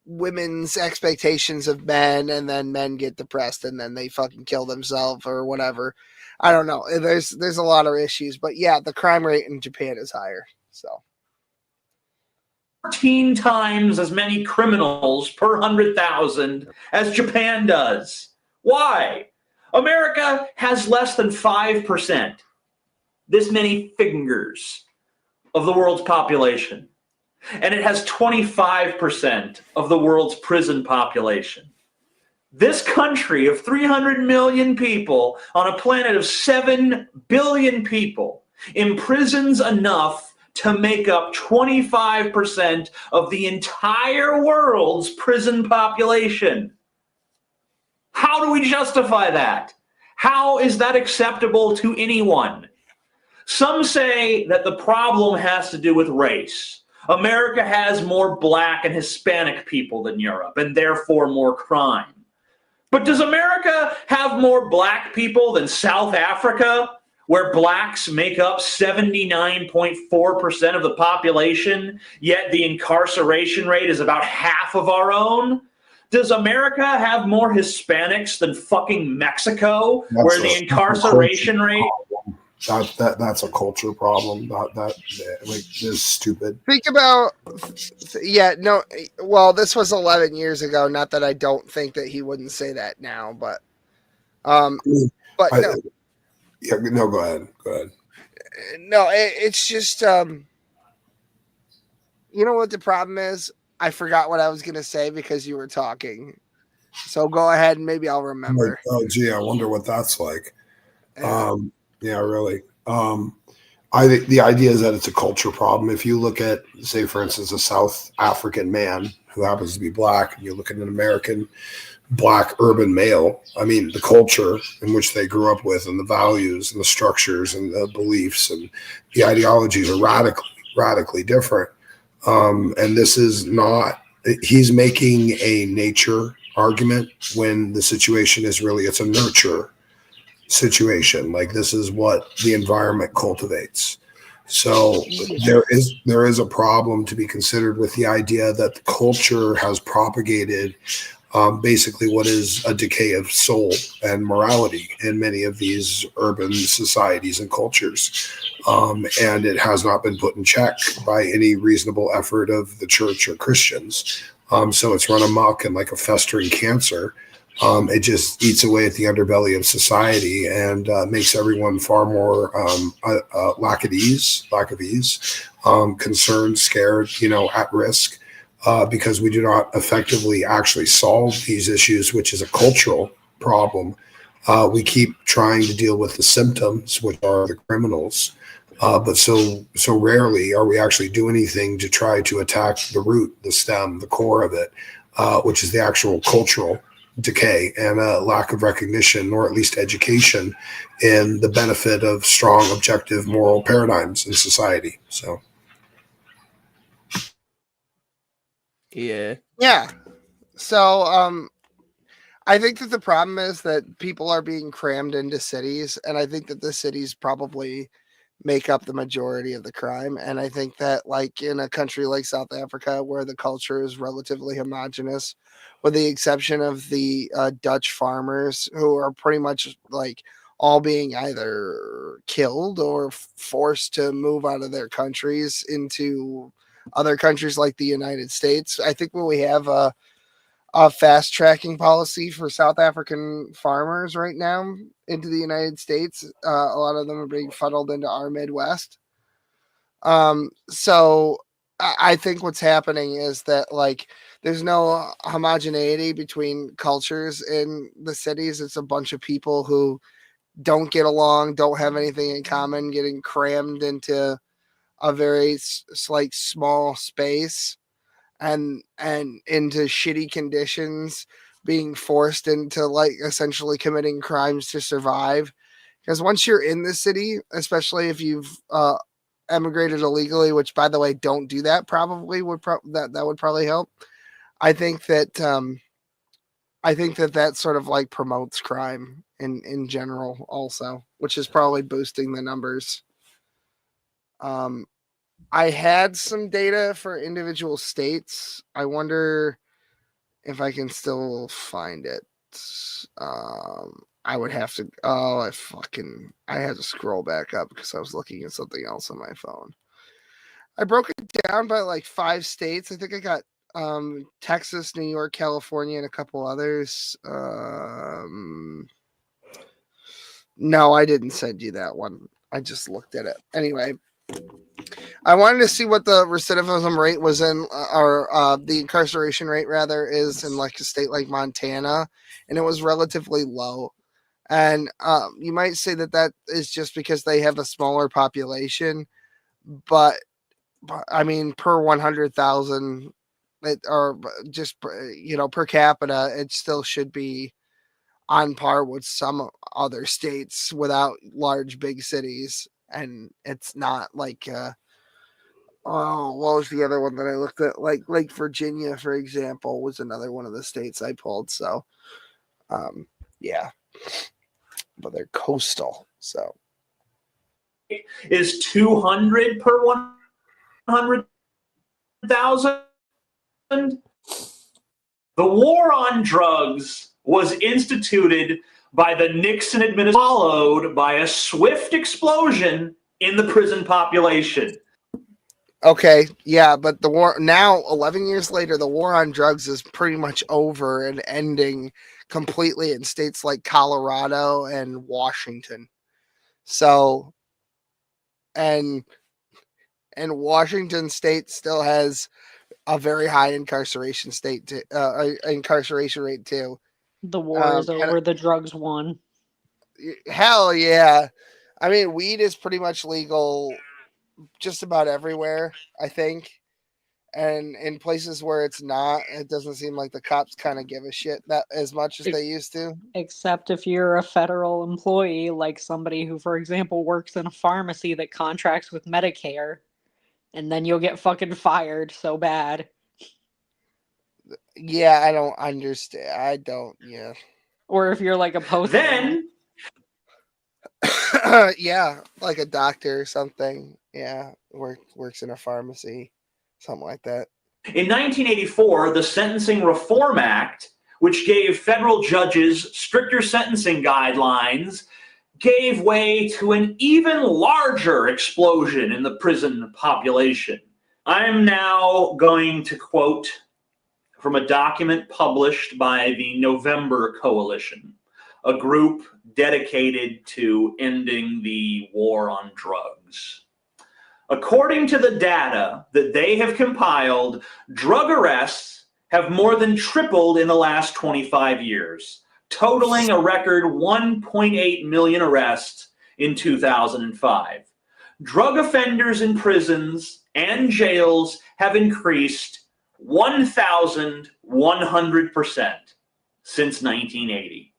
women's expectations of men, and then men get depressed and then they fucking kill themselves or whatever. I don't know. There's a lot of issues, but yeah, the crime rate in Japan is higher. So 14 times as many criminals per 100,000 as Japan does. Why? America has less than 5%, this many fingers, of the world's population. And it has 25% of the world's prison population. This country of 300 million people on a planet of 7 billion people imprisons enough to make up 25% of the entire world's prison population. How do we justify that? How is that acceptable to anyone? Some say that the problem has to do with race. America has more black and Hispanic people than Europe, and therefore more crime. But does America have more black people than South Africa, where blacks make up 79.4% of the population, yet the incarceration rate is about half of our own? Does America have more Hispanics than fucking Mexico, where the incarceration rate... That's a culture problem. That is stupid. Think about, this was 11 years ago. Not that I don't think that he wouldn't say that now, but no. Yeah, no, go ahead. No, it's just, you know what the problem is? I forgot what I was going to say because you were talking. So go ahead and maybe I'll remember. Oh, gee, I wonder what that's like. Yeah, really. I think the idea is that it's a culture problem. If you look at, say, for instance, a South African man who happens to be black, and you look at an American black urban male, I mean, the culture in which they grew up with and the values and the structures and the beliefs and the ideologies are radically different. And this is not, he's making a nature argument when the situation is really, it's a nurture situation. Like, this is what the environment cultivates. So there is a problem to be considered with the idea that the culture has propagated basically what is a decay of soul and morality in many of these urban societies and cultures. And it has not been put in check by any reasonable effort of the church or Christians. So it's run amok and like a festering cancer. It just eats away at the underbelly of society and makes everyone far more lack of ease, concerned, scared, at risk. Because we do not effectively actually solve these issues, which is a cultural problem. We keep trying to deal with the symptoms, which are the criminals, but so rarely are we actually do anything to try to attack the root, the stem, the core of it, which is the actual cultural decay and a lack of recognition, or at least education, in the benefit of strong, objective moral paradigms in society. So, yeah. So, I think that the problem is that people are being crammed into cities, and I think that the cities probably make up the majority of the crime. And I think that, like, in a country like South Africa, where the culture is relatively homogenous, with the exception of the Dutch farmers, who are pretty much like all being either killed or forced to move out of their countries into other countries like the United States. I think when we have a fast tracking policy for South African farmers right now into the United States. A lot of them are being funneled into our Midwest. So I think what's happening is that, like, there's no homogeneity between cultures in the cities. It's a bunch of people who don't get along, don't have anything in common, getting crammed into a very like small space and into shitty conditions, being forced into like essentially committing crimes to survive. Because once you're in the city, especially if you've emigrated illegally, which by the way, don't do that, probably would that would probably help. I think that that sort of like promotes crime in general also, which is probably boosting the numbers. I had some data for individual states. I wonder if I can still find it. I would have to. Oh, I had to scroll back up because I was looking at something else on my phone. I broke it down by like 5 states. I think I got Texas, New York, California, and a couple others. No, I didn't send you that one. I just looked at it. Anyway, I wanted to see what the recidivism rate was in, or the incarceration rate rather is in like a state like Montana, and it was relatively low. And you might say that that is just because they have a smaller population, but I mean, per 100,000, or just per capita, it still should be on par with some other states without large big cities, and it's not like oh, what was the other one that I looked at? Like Virginia, for example, was another one of the states I pulled. So, yeah, but they're coastal. So, is 200 per 100,000. The war on drugs was instituted by the Nixon administration, followed by a swift explosion in the prison population. Okay, yeah, but the war now, 11 years later, the war on drugs is pretty much over and ending completely in states like Colorado and Washington. So, and Washington State still has a very high incarceration rate too. The war is over. The drugs won. Hell yeah! I mean, weed is pretty much legal just about everywhere, I think. And in places where it's not, it doesn't seem like the cops kind of give a shit that as much as they used to. Except if you're a federal employee, like somebody who, for example, works in a pharmacy that contracts with Medicare, and then you'll get fucking fired so bad. Yeah, I don't understand. I don't, yeah. Or if you're like a post. Then yeah, like a doctor or something. Yeah, works in a pharmacy, something like that. In 1984, the Sentencing Reform Act, which gave federal judges stricter sentencing guidelines, gave way to an even larger explosion in the prison population. I'm now going to quote from a document published by the November Coalition, a group dedicated to ending the war on drugs. According to the data that they have compiled, drug arrests have more than tripled in the last 25 years, totaling a record 1.8 million arrests in 2005. Drug offenders in prisons and jails have increased 1,100% since 1980.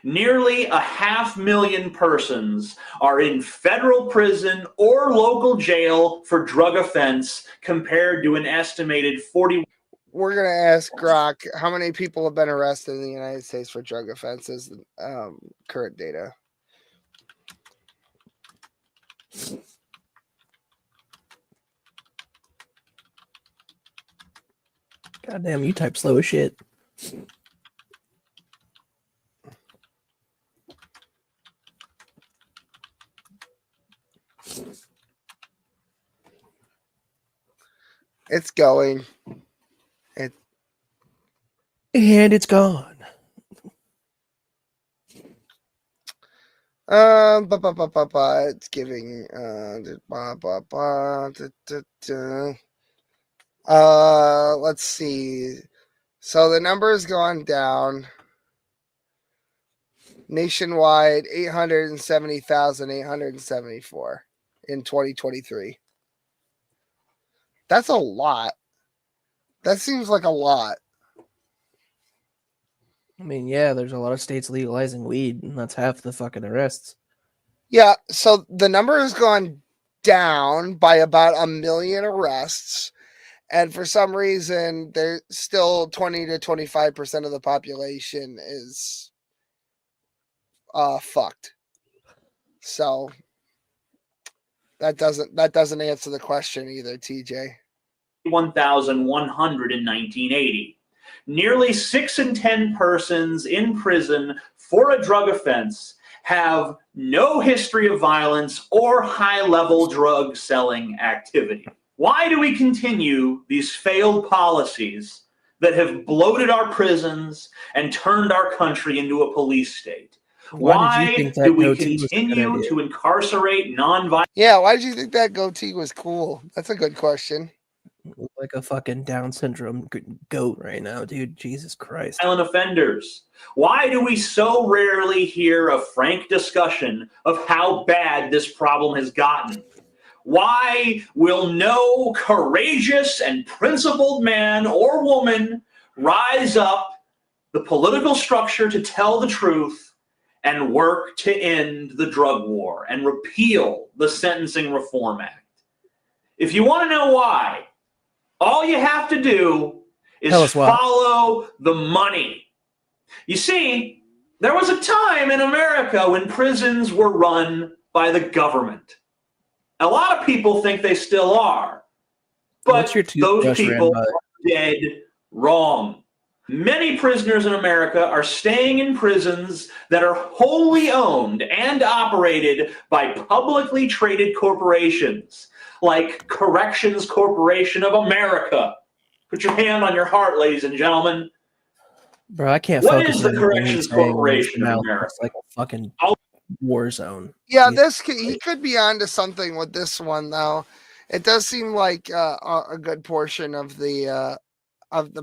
Nearly 500,000 persons are in federal prison or local jail for drug offense, compared to an estimated 40. We're going to ask Grok how many people have been arrested in the United States for drug offenses, current data. Goddamn, you type slow as shit. It's going. And it's gone. It's giving. Let's see. So the number has gone down. Nationwide, 870,874 in 2023. That's a lot. That seems like a lot. I mean, yeah, there's a lot of states legalizing weed, and that's half the fucking arrests. Yeah, so the number has gone down by about 1 million arrests, and for some reason, there's still 20 to 25% of the population is fucked. So that doesn't answer the question either, TJ. 1,100 in 1980. Nearly 6 in 10 persons in prison for a drug offense have no history of violence or high-level drug selling activity. Why do we continue these failed policies that have bloated our prisons and turned our country into a police state? Why do we continue to incarcerate non-violent? Yeah, why did you think that goatee was cool? That's a good question. Like a fucking Down syndrome goat right now, dude. Jesus Christ. Violent offenders. Why do we so rarely hear a frank discussion of how bad this problem has gotten? Why will no courageous and principled man or woman rise up the political structure to tell the truth and work to end the drug war and repeal the Sentencing Reform Act? If you want to know why, all you have to do is follow the money. You see, there was a time in America when prisons were run by the government. A lot of people think they still are, but those people are dead wrong. Many prisoners in America are staying in prisons that are wholly owned and operated by publicly traded corporations, like Corrections Corporation of America. Put your hand on your heart, ladies and gentlemen. Bro, I can't What focus is the on Corrections Corporation of America? It's like a fucking war zone. Yeah, he could be onto something with this one though. It does seem like a good portion of the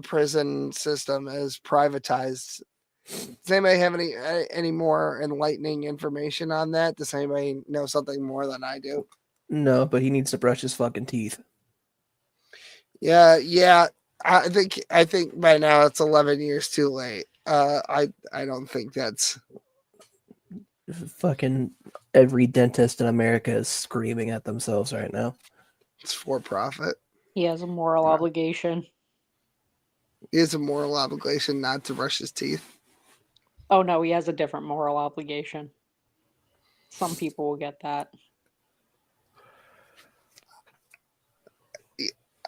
prison system is privatized. Does anybody have any more enlightening information on that? Does anybody know something more than I do? No, but he needs to brush his fucking teeth. Yeah. I think by now it's 11 years too late. I don't think that's fucking every dentist in America is screaming at themselves right now. It's for profit. He has a moral obligation. He has a moral obligation not to brush his teeth. Oh no, he has a different moral obligation. Some people will get that.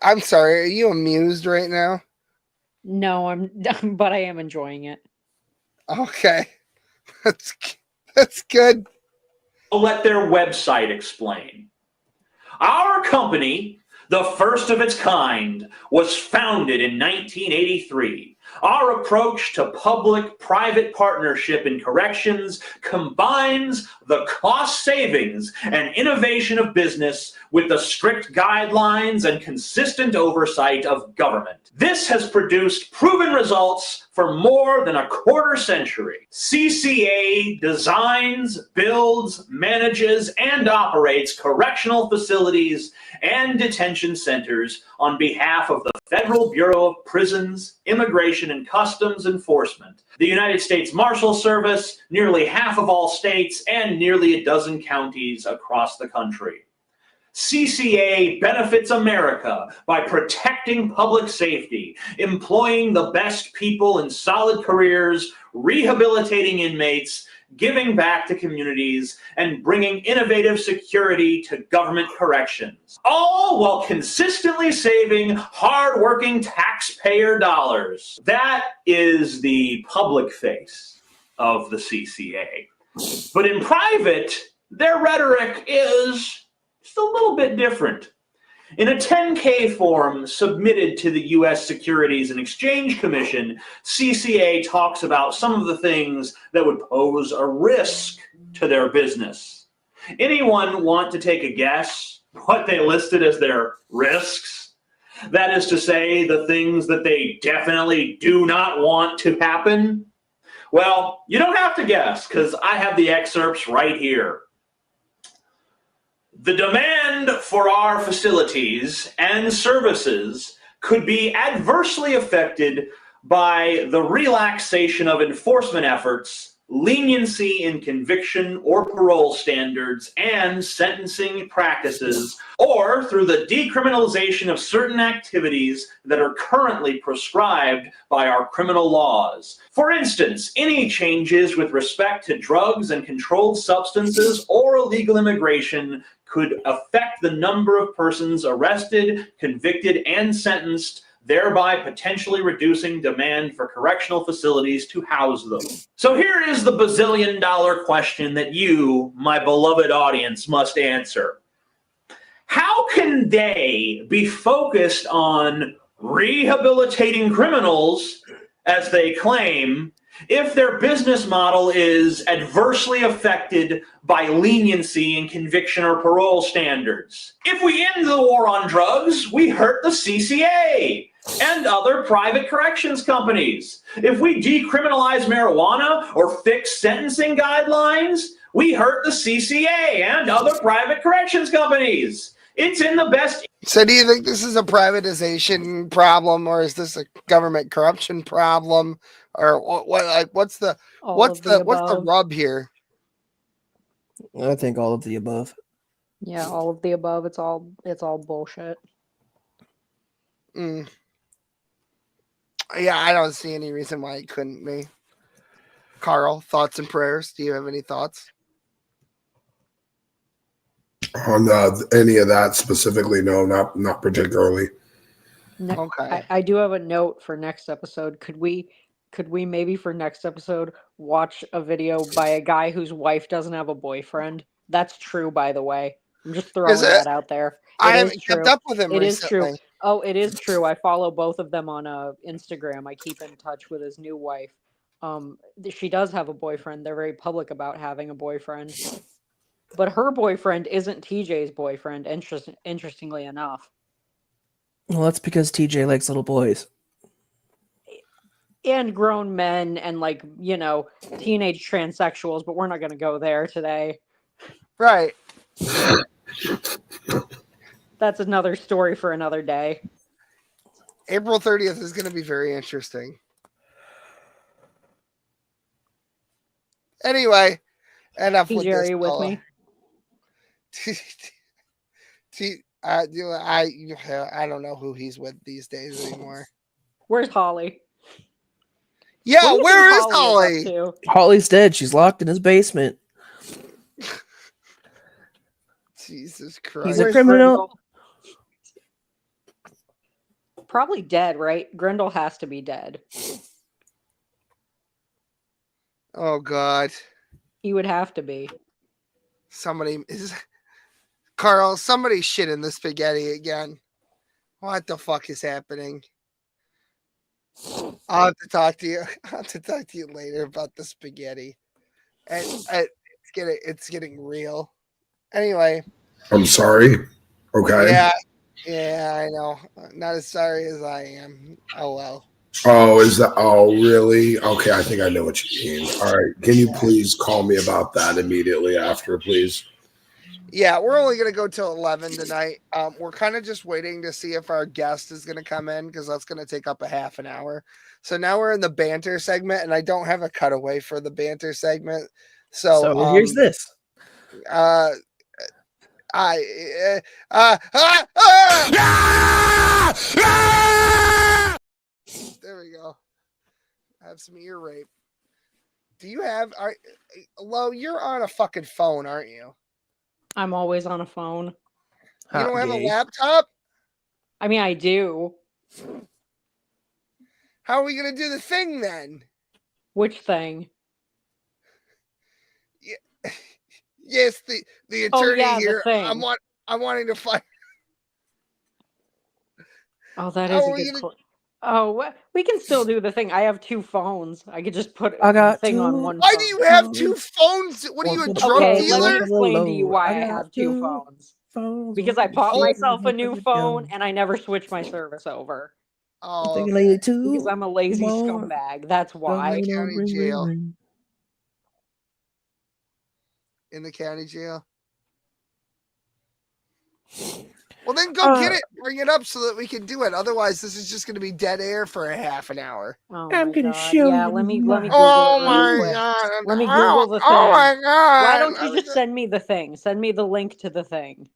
I'm sorry, are you amused right now? No, but I am enjoying it. Okay. That's good. I'll let their website explain. Our company, the first of its kind, was founded in 1983. Our approach to public-private partnership in corrections combines the cost savings and innovation of business with the strict guidelines and consistent oversight of government. This has produced proven results for more than a quarter century. CCA designs, builds, manages, and operates correctional facilities and detention centers on behalf of the Federal Bureau of Prisons, Immigration, Immigration and Customs Enforcement, the United States Marshal Service, nearly half of all states, and nearly a dozen counties across the country. CCA benefits America by protecting public safety, employing the best people in solid careers, rehabilitating inmates, giving back to communities, and bringing innovative security to government corrections, all while consistently saving hard-working taxpayer dollars. That is the public face of the CCA. But in private, their rhetoric is just a little bit different. In a 10-K form submitted to the U.S. Securities and Exchange Commission, CCA talks about some of the things that would pose a risk to their business. Anyone want to take a guess what they listed as their risks? That is to say, the things that they definitely do not want to happen? Well, you don't have to guess, because I have the excerpts right here. The demand for our facilities and services could be adversely affected by the relaxation of enforcement efforts, leniency in conviction or parole standards and sentencing practices, or through the decriminalization of certain activities that are currently prescribed by our criminal laws. For instance, any changes with respect to drugs and controlled substances or illegal immigration could affect the number of persons arrested, convicted, and sentenced, thereby potentially reducing demand for correctional facilities to house them. So here is the bazillion-dollar question that you, my beloved audience, must answer. How can they be focused on rehabilitating criminals, as they claim, if their business model is adversely affected by leniency in conviction or parole standards? If we end the war on drugs, we hurt the CCA and other private corrections companies. If we decriminalize marijuana or fix sentencing guidelines, we hurt the CCA and other private corrections companies. It's in the best. So do you think this is a privatization problem, or is this a government corruption problem, or what's the rub here? I think all of the above. Yeah, all of the above. It's all bullshit. Yeah, I don't see any reason why it couldn't be. Carl, thoughts and prayers? Do you have any thoughts on any of that specifically? No, not particularly. Okay. I do have a note for next episode. Could we maybe for next episode watch a video by a guy whose wife doesn't have a boyfriend? That's true, by the way. I'm just throwing that out there. I haven't kept up with him recently. It is true. Oh, it is true. I follow both of them on Instagram. I keep in touch with his new wife. She does have a boyfriend. They're very public about having a boyfriend. But her boyfriend isn't TJ's boyfriend, interestingly enough. Well, that's because TJ likes little boys. And grown men and, teenage transsexuals, but we're not going to go there today. Right. That's another story for another day. April 30th is going to be very interesting. Anyway, enough with this. Are you with me? I don't know who he's with these days anymore. Where's Holly? Yeah, where is Holly? Holly's dead. She's locked in his basement. Jesus Christ. He's a criminal. Probably dead, right? Grindel has to be dead. Oh, God. He would have to be. Carl, somebody shit in the spaghetti again. What the fuck is happening? I'll have to talk to you. I'll have to talk to you later about the spaghetti. And it's getting real. Anyway. I'm sorry. Okay. Yeah, I know. Not as sorry as I am. Oh well. Oh, is that? Oh, really? Okay, I think I know what you mean. All right, can you please call me about that immediately after, please? Yeah, we're only gonna go till 11 tonight. We're kind of just waiting to see if our guest is gonna come in because that's gonna take up a half an hour. So now we're in the banter segment, and I don't have a cutaway for the banter segment. So here's this. There we go. I have some ear rape. Do you have? Lo, you're on a fucking phone, aren't you? I'm always on a phone. You don't have a laptop? I mean, I do. How are we gonna do the thing then? Which thing? Yes, the attorney here. The thing. I'm wanting to find. Oh, that is a good. We can still do the thing. I have two phones. I could just put the thing on one. Why do you have two phones? What are you, a drug dealer? Let me explain to you why I have two phones. Because I bought myself a new phone and I never switched my service over. Oh, because I'm a lazy scumbag. That's why. County jail. In the county jail. Well, then go get it, bring it up so that we can do it. Otherwise, this is just going to be dead air for a half an hour. Oh I'm going to show you. Let me Google oh it my quick. God. Let me Google the thing. Oh my God. Why don't you just send me the thing? Send me the link to the thing.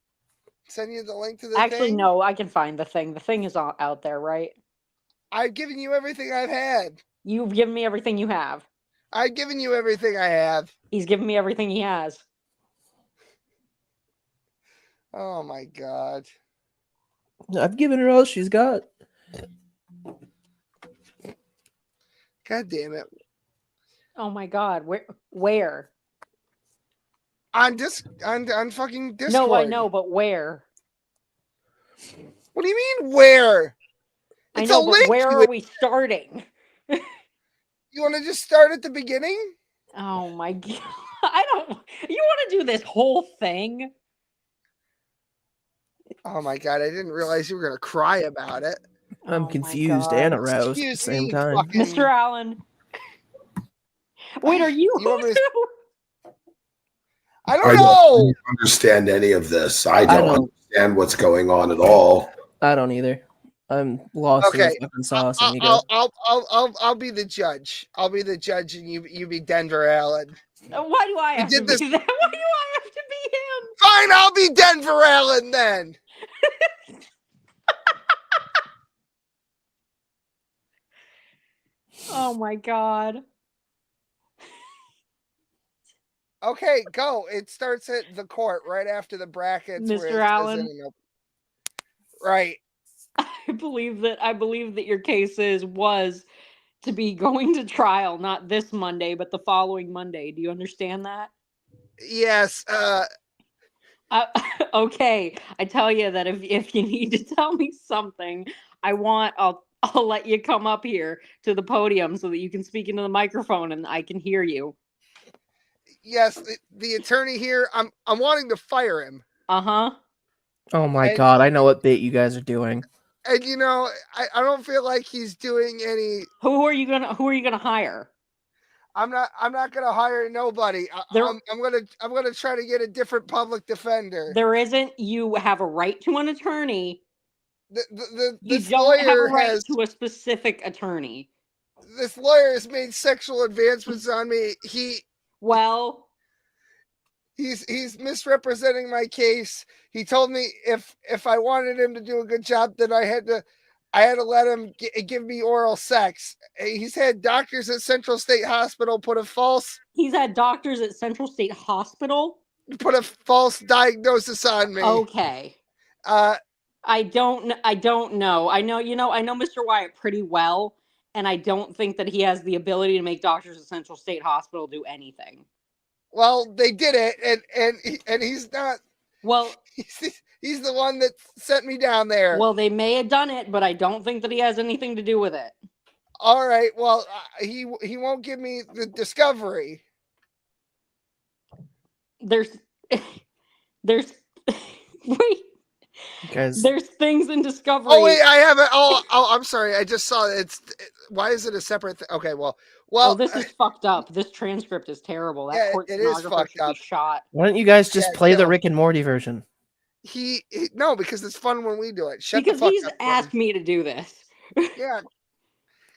Send you the link to the Actually, thing? no, I can find the thing. The thing is out there, right? I've given you everything I've had. You've given me everything you have. I've given you everything I have. He's given me everything he has. Oh my God. I've given her all she's got. God damn it. Oh my God. Where? On fucking Discord. No, I know, but where? What do you mean where? I know, but where are we starting? You want to just start at the beginning? Oh my God. I don't. You want to do this whole thing? Oh my God. I didn't realize you were going to cry about it. I'm confused and aroused at the same time. Mr. Allen. Wait, are you? I don't know. I don't understand any of this. I don't understand what's going on at all. I don't either. I'm lost in the fucking sauce. I'll be the judge. I'll be the judge, and you be Denver Allen. Why do I have to be that? Why do I have to be him? Fine, I'll be Denver Allen then. Oh my God. Okay, go. It starts at the court right after the brackets. Mr. Allen. Right. I believe that your case was to be going to trial, not this Monday, but the following Monday. Do you understand that? Yes. Okay. I tell you that if you need to tell me something, I'll let you come up here to the podium so that you can speak into the microphone and I can hear you. Yes, the attorney here. I'm wanting to fire him. Uh-huh. Oh my God! I know what bait you guys are doing. And I don't feel like he's doing any. Who are you gonna hire? I'm not gonna hire nobody. I'm gonna try to get a different public defender. There isn't. You have a right to an attorney. You don't have a right to a specific attorney. This lawyer has made sexual advancements on me. He's misrepresenting my case. He told me if I wanted him to do a good job, then I had to let him give me oral sex. He's had doctors at Central State Hospital put a false diagnosis on me. Okay. I don't know. I know Mr. Wyatt pretty well, and I don't think that he has the ability to make doctors at Central State Hospital do anything. Well, they did it, and he's not. Well, he's the one that sent me down there. Well, they may have done it, but I don't think that he has anything to do with it. All right. Well, he won't give me the discovery. There's wait. Guys, There's things in Discovery. Oh wait, I have it. Oh, I'm sorry. I just saw it. Why is it a separate thing? Okay, well, this is fucked up. This transcript is terrible. That yeah, court it is stenographer fucked should be up. shot. why don't you guys just Yeah, play the kill. Rick and Morty version? He no, because it's fun when we do it. Because the fuck he's up, asked me to do this. Yeah,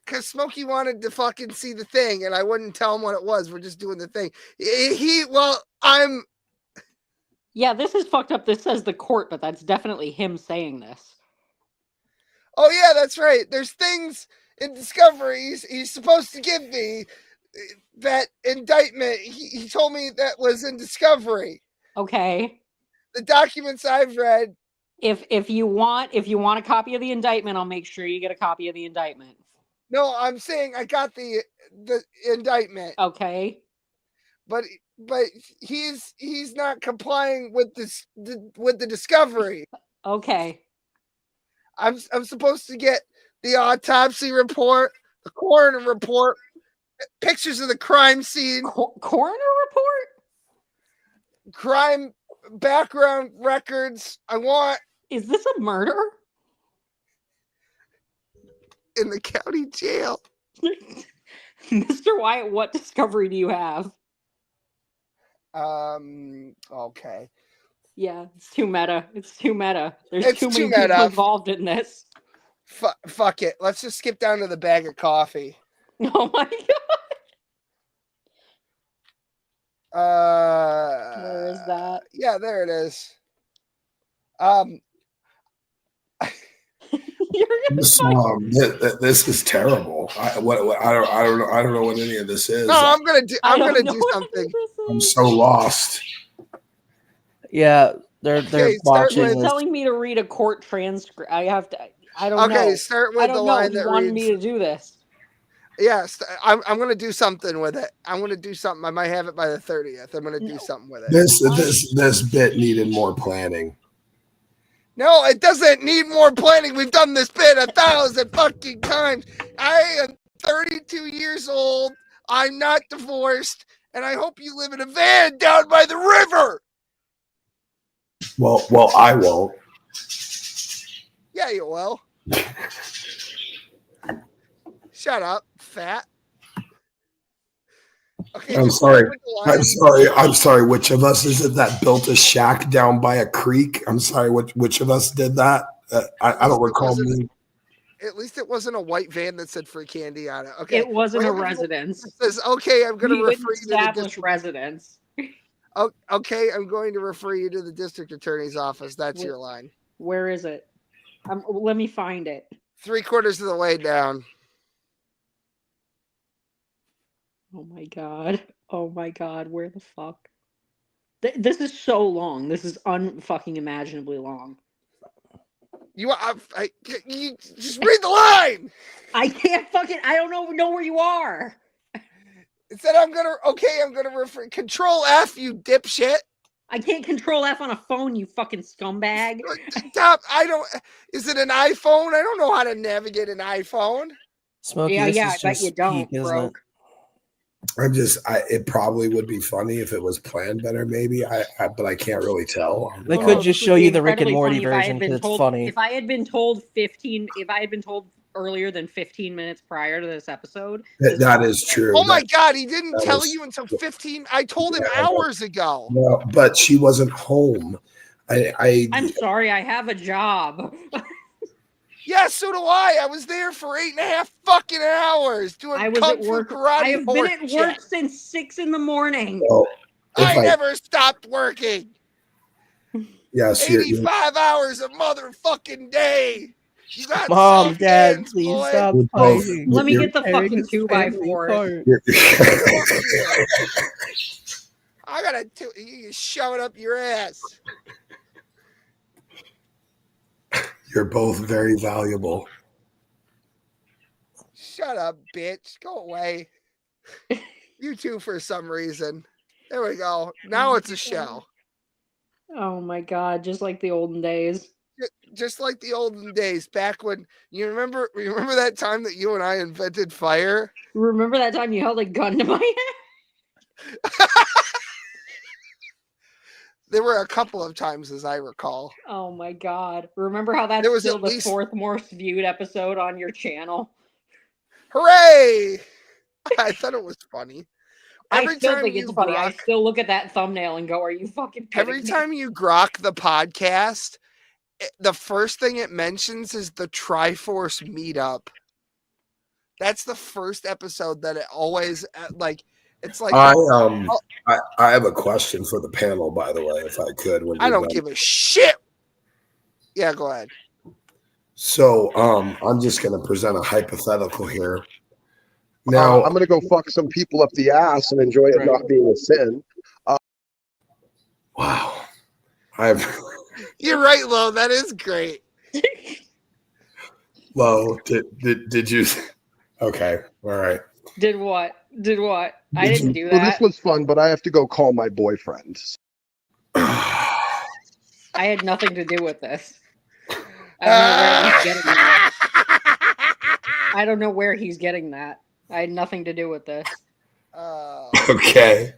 because Smokey wanted to fucking see the thing, and I wouldn't tell him what it was. We're just doing the thing. Yeah, this is fucked up. This says the court, but that's definitely him saying this. Oh yeah, that's right. There's things in Discovery he's supposed to give me. That indictment he told me that was in Discovery. Okay. The documents I've read. If you want a copy of the indictment, I'll make sure you get a copy of the indictment. No, I'm saying I got the indictment. Okay. But he's not complying with this with the discovery. Okay. I'm supposed to get the autopsy report, the coroner report, pictures of the crime scene. Coroner report? Crime background records. I want. Is this a murder? In the county jail. Mr. Wyatt, what discovery do you have? Okay. Yeah, it's too meta. It's too meta. There's It's too many too meta. people involved in this. Fuck it. Let's just skip down to the bag of coffee. Oh my god. Where is that? Yeah, there it is. This is terrible. I don't know what any of this is. No, I'm gonna do something. I'm so lost. Yeah, they're watching. You're telling me to read a court transcript. I have to. I don't know. Okay, start with the line that wanted reads. me to do this. Yes, I'm gonna do something with it. I'm gonna do something. I might have it by the 30th. I'm gonna do something with it. This bit needed more planning. No, it doesn't need more planning. We've done this bit 1,000 fucking times. I am 32 years old. I'm not divorced, and I hope you live in a van down by the river. Well, I won't. Yeah, you will. Shut up, fat. Okay, I'm sorry. Which of us is it that built a shack down by a creek? I'm sorry. Which of us did that? I don't recall me. At least it wasn't a white van that said free candy on it. Okay, it wasn't a residence. It says, okay, I'm going to refer you to the established residence. Okay, I'm going to refer you to the district attorney's office. That's your line. Where is it? Let me find it. 3/4 of the way down. Oh my god. Oh my god. Where the fuck? This is so long. This is unfucking imaginably long. You just read the line. I can't fucking. I don't know where you are. It said I'm gonna refer. Control F, you dipshit. I can't control F on a phone, you fucking scumbag. Stop. Is it an iPhone? I don't know how to navigate an iPhone. Smokey, yeah. I bet you don't, bro. It probably would be funny if it was planned better, maybe. But I can't really tell. They could just show you the Rick and Morty version because it's funny. If I had been told earlier than 15 minutes prior to this episode, that is true. Oh my god, he didn't tell you until 15. I told him hours ago. No, but she wasn't home. I'm sorry, I have a job. Yeah, so do I. I was there for 8.5 fucking hours doing kung fu karate. I have been at work since 6 in the morning. Well, I never stopped working. Yes, 85 hours a motherfucking day. You got Mom, Dad, please stop fighting. Let me get the fucking 2x4. I gotta you shove it up your ass. You're both very valuable. Shut up, bitch. Go away. You two for some reason. There we go. Now it's a show. Oh my god, just like the olden days. Just like the olden days, back when you remember that time that you and I invented fire? Remember that time you held a gun to my head? There were a couple of times, as I recall. Oh my god! Remember how that's still the fourth most viewed episode on your channel? Hooray! I thought it was funny. I still think it's funny. I still look at that thumbnail and go, "Are you fucking kidding me?" Every time you grok the podcast, the first thing it mentions is the Triforce meetup. That's the first episode that it always like. It's like I have a question for the panel, by the way, if I could. I don't give a shit. Yeah, go ahead. So I'm just going to present a hypothetical here. Now I'm going to go fuck some people up the ass and enjoy it not being a sin. Wow. You're right, Lo. That is great. Lo, did you? Okay, all right. Did what? I didn't do that. Well, this was fun, but I have to go call my boyfriend. I had nothing to do with this. I don't know where he's getting that. I don't know where he's getting that. I had nothing to do with this. Okay.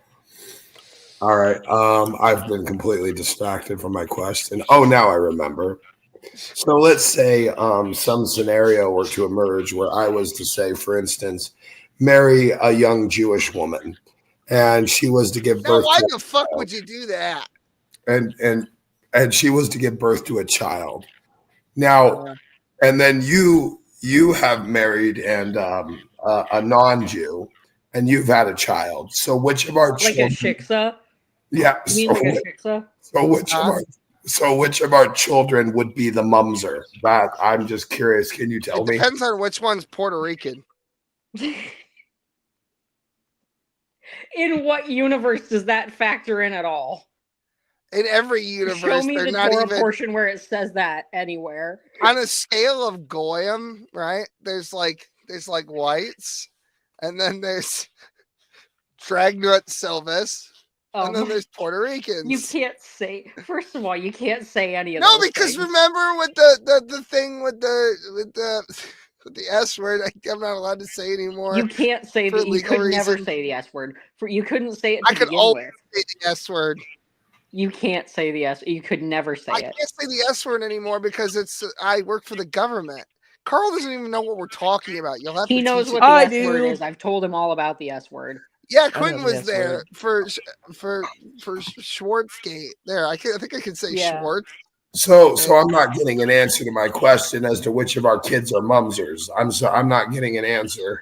All right. I've been completely distracted from my question. Oh, now I remember. So let's say some scenario were to emerge where I was to say, for instance, marry a young Jewish woman, and she was to give birth. Now, why the fuck would you do that? And she was to give birth to a child. Now, and then you have married and a non-Jew, and you've had a child. So which of our like children? A shiksa? Yeah. You mean like a shiksa? So which of our children would be the mumser? That I'm just curious. Can you tell me? Depends on which one's Puerto Rican. In what universe does that factor in at all? In every universe, show me they're the not Torah even portion where it says that anywhere. On a scale of Goyim, right? There's like whites, and then there's Dragnut Silvis, and then there's Puerto Ricans. You can't say. First of all, you can't say any of no, those because things. remember with the thing with the S word, I'm not allowed to say anymore. You can't say that. You could never say the S word. You couldn't say it to I could begin always with. say the S word. You can't say the S. You could never say it. I can't say the S word anymore because I work for the government. Carl doesn't even know what we're talking about. You'll have he to knows teach what him. the S word is. I've told him all about the S word. Yeah, Quentin was there for Schwartzgate. There, I think I could say Schwartz. So I'm not getting an answer to my question as to which of our kids are mumsers. I'm not getting an answer.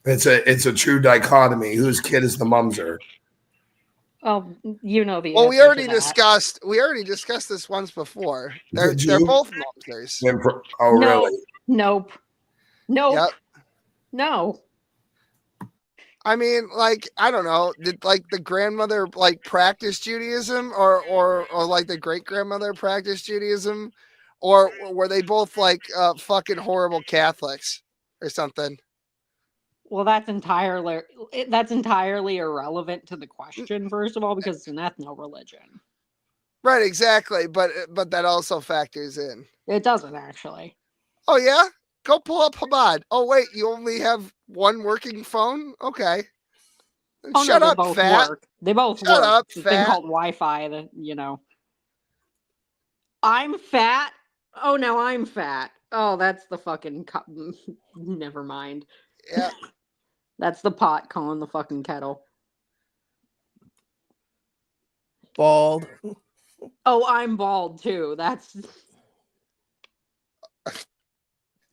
It's a true dichotomy. Whose kid is the mumser? Oh, you know the. Well, we already discussed this once before. They're both mumsers. Oh, no, really? Nope. Yep. No. I mean, like, I don't know. Did like the grandmother like practice Judaism, or like the great grandmother practice Judaism, or were they both like fucking horrible Catholics or something? Well, that's entirely irrelevant to the question. First of all, because it's an ethno religion. Right, exactly. But that also factors in. It doesn't actually. Oh yeah. Go pull up Chabad. Oh wait, you only have one working phone? Okay. Oh, Shut up, both fat. work. They both Shut work. up, it's a fat. thing called Wi-Fi. That I'm fat. Oh, now I'm fat. Oh, that's the fucking. Never mind. Yeah. That's the pot calling the fucking kettle. Bald. Oh, I'm bald too. That's.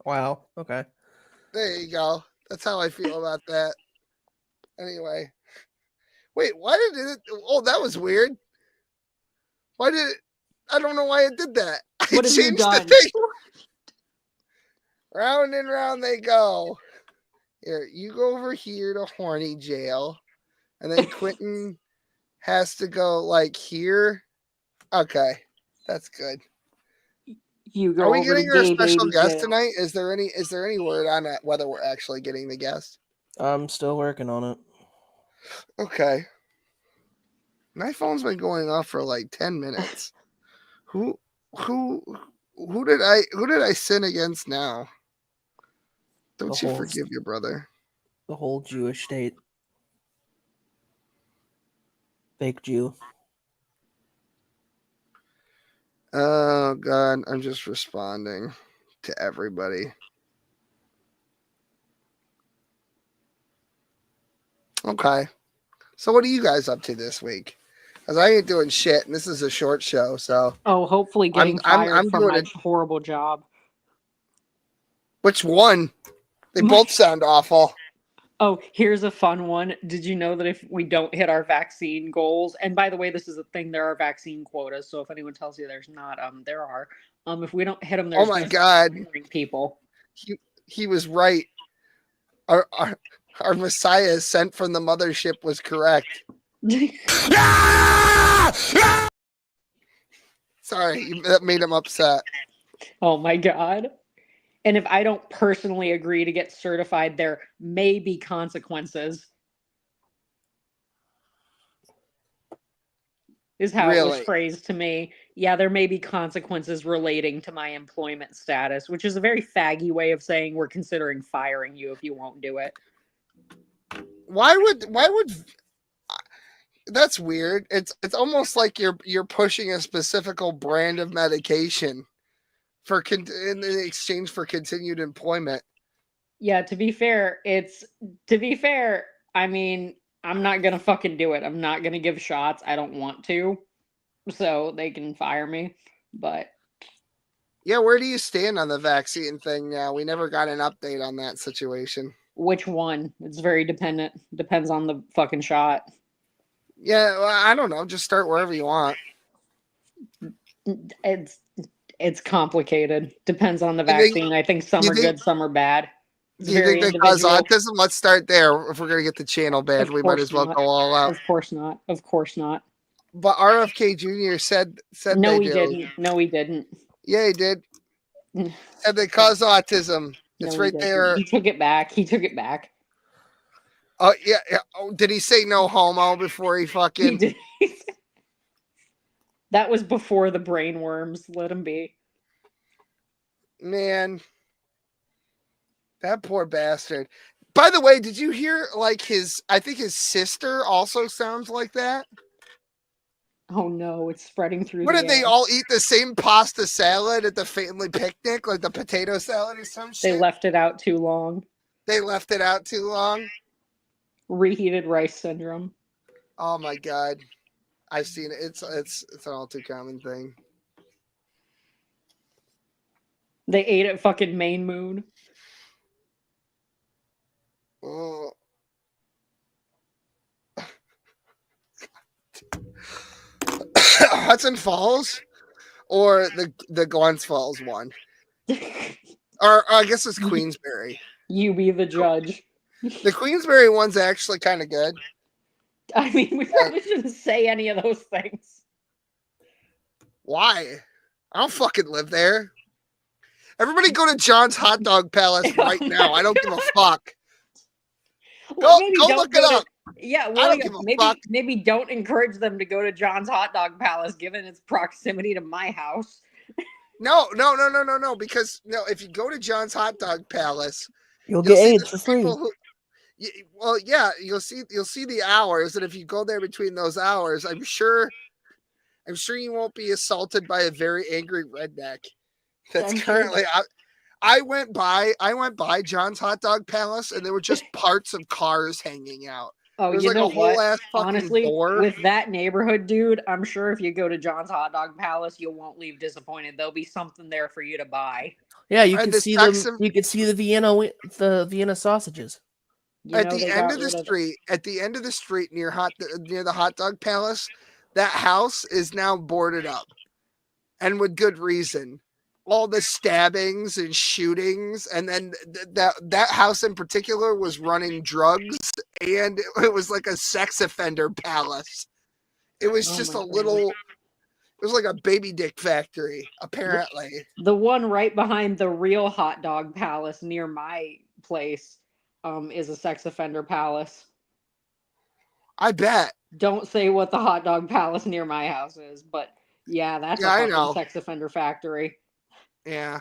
Wow. Okay. There you go. That's how I feel about that. Anyway. Wait, why did it? Oh, that was weird. Why did it? I don't know why it did that. What have you done? The thing. Round and round they go. Here, you go over here to horny jail. And then Quentin has to go like here. Okay. That's good. You go. Are we over getting to our gay special baby guest jail. tonight? Is there any word on that whether we're actually getting the guest? I'm still working on it. Okay. My phone's been going off for like 10 minutes. Who did I sin against now? Don't you forgive your brother? The whole Jewish state. Fake Jew. Oh God, I'm just responding to everybody. Okay. So what are you guys up to this week? Because I ain't doing shit, and this is a short show, so. Oh, hopefully getting fired from my horrible job. Which one? They both sound awful. Oh, here's a fun one. Did you know that if we don't hit our vaccine goals, and by the way, this is a thing, there are vaccine quotas, so if anyone tells you there's not, there are. If we don't hit them, there's oh my God, people. He was right. Our Messiah sent from the mothership was correct. Sorry, that made him upset. Oh my God. And if I don't personally agree to get certified, there may be consequences. Is how it was phrased to me. Yeah, there may be consequences relating to my employment status, which is a very faggy way of saying we're considering firing you if you won't do it. Why would that's weird. It's almost like you're pushing a specific brand of medication in exchange for continued employment. Yeah, to be fair, I mean, I'm not gonna fucking do it. I'm not gonna give shots. I don't want to. So they can fire me. But yeah, where do you stand on the vaccine thing now? We never got an update on that situation. Which one? It's very dependent. Depends on the fucking shot. Yeah, well, I don't know. Just start wherever you want. It's complicated. Depends on the vaccine. I think some are good, some are bad. Do you think they cause autism? Let's start there. If we're gonna get the channel banned, we might as well go all out. Of course not. Of course not. But RFK Jr. said no, they he didn't. No, he didn't. Yeah, he did. Said they cause autism. It's no, right there. He took it back. He took it back. Oh yeah. Oh, did he say no homo before he fucking? He did. That was before the brain worms. Let him be. Man, that poor bastard. By the way, did you hear like I think his sister also sounds like that? Oh no, it's spreading through. What did they all eat the same pasta salad at the family picnic, like the potato salad or some shit? They left it out too long. Reheated rice syndrome. Oh my God. I've seen it. It's an all too common thing. They ate at fucking Maine Moon. Oh. Hudson Falls or the Glens Falls one? Or I guess it's Queensbury. You be the judge. The Queensbury one's actually kind of good. I mean, we probably shouldn't say any of those things. Why? I don't fucking live there. Everybody go to John's Hot Dog Palace right now. I don't give a fuck. Go look it up. Yeah, well, maybe don't encourage them to go to John's Hot Dog Palace given its proximity to my house. No. Because if you go to John's Hot Dog Palace, you'll get AIDS for free. Well, yeah, you'll see the hours, and if you go there between those hours, I'm sure you won't be assaulted by a very angry redneck. That's currently. I went by John's Hot Dog Palace, and there were just parts of cars hanging out. Oh, you know what? Honestly, with that neighborhood, dude, I'm sure if you go to John's Hot Dog Palace, you won't leave disappointed. There'll be something there for you to buy. Yeah, you can see them. You can see the Vienna sausages. At the end of the street near the Hot Dog Palace, that house is now boarded up, and with good reason. All the stabbings and shootings, and then that house in particular was running drugs, and it was like a sex offender palace. It was just a little. It was like a baby dick factory, apparently. The one right behind the real hot dog palace near my place is a sex offender palace. I bet. Don't say what the hot dog palace near my house is, but yeah, that's a fucking sex offender factory. Yeah.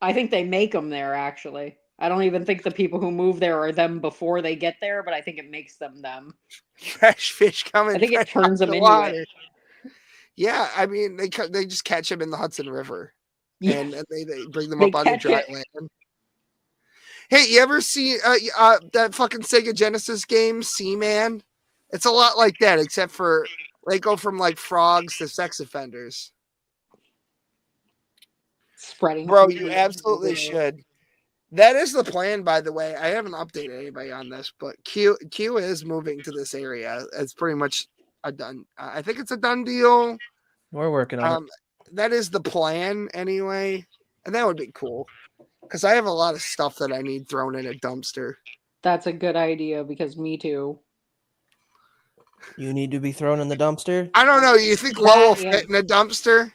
I think they make them there, actually. I don't even think the people who move there are them before they get there, but I think it makes them. Fresh fish coming. I think it turns them into it. Yeah, I mean they just catch them in the Hudson River, Yeah. and they bring them They up on the catch dry it. land. Hey, you ever see that fucking Sega Genesis game, Seaman? It's a lot like that, except for they go from like frogs to sex offenders. Spreading Bro, food you news absolutely everywhere. should. That is the plan, by the way. I haven't updated anybody on this, but Q is moving to this area. It's pretty much a done. I think it's a done deal. We're working on it. That is the plan anyway, and that would be cool because I have a lot of stuff that I need thrown in a dumpster. That's a good idea because me too. You need to be thrown in the dumpster. I don't know. You think Low will fit in a dumpster?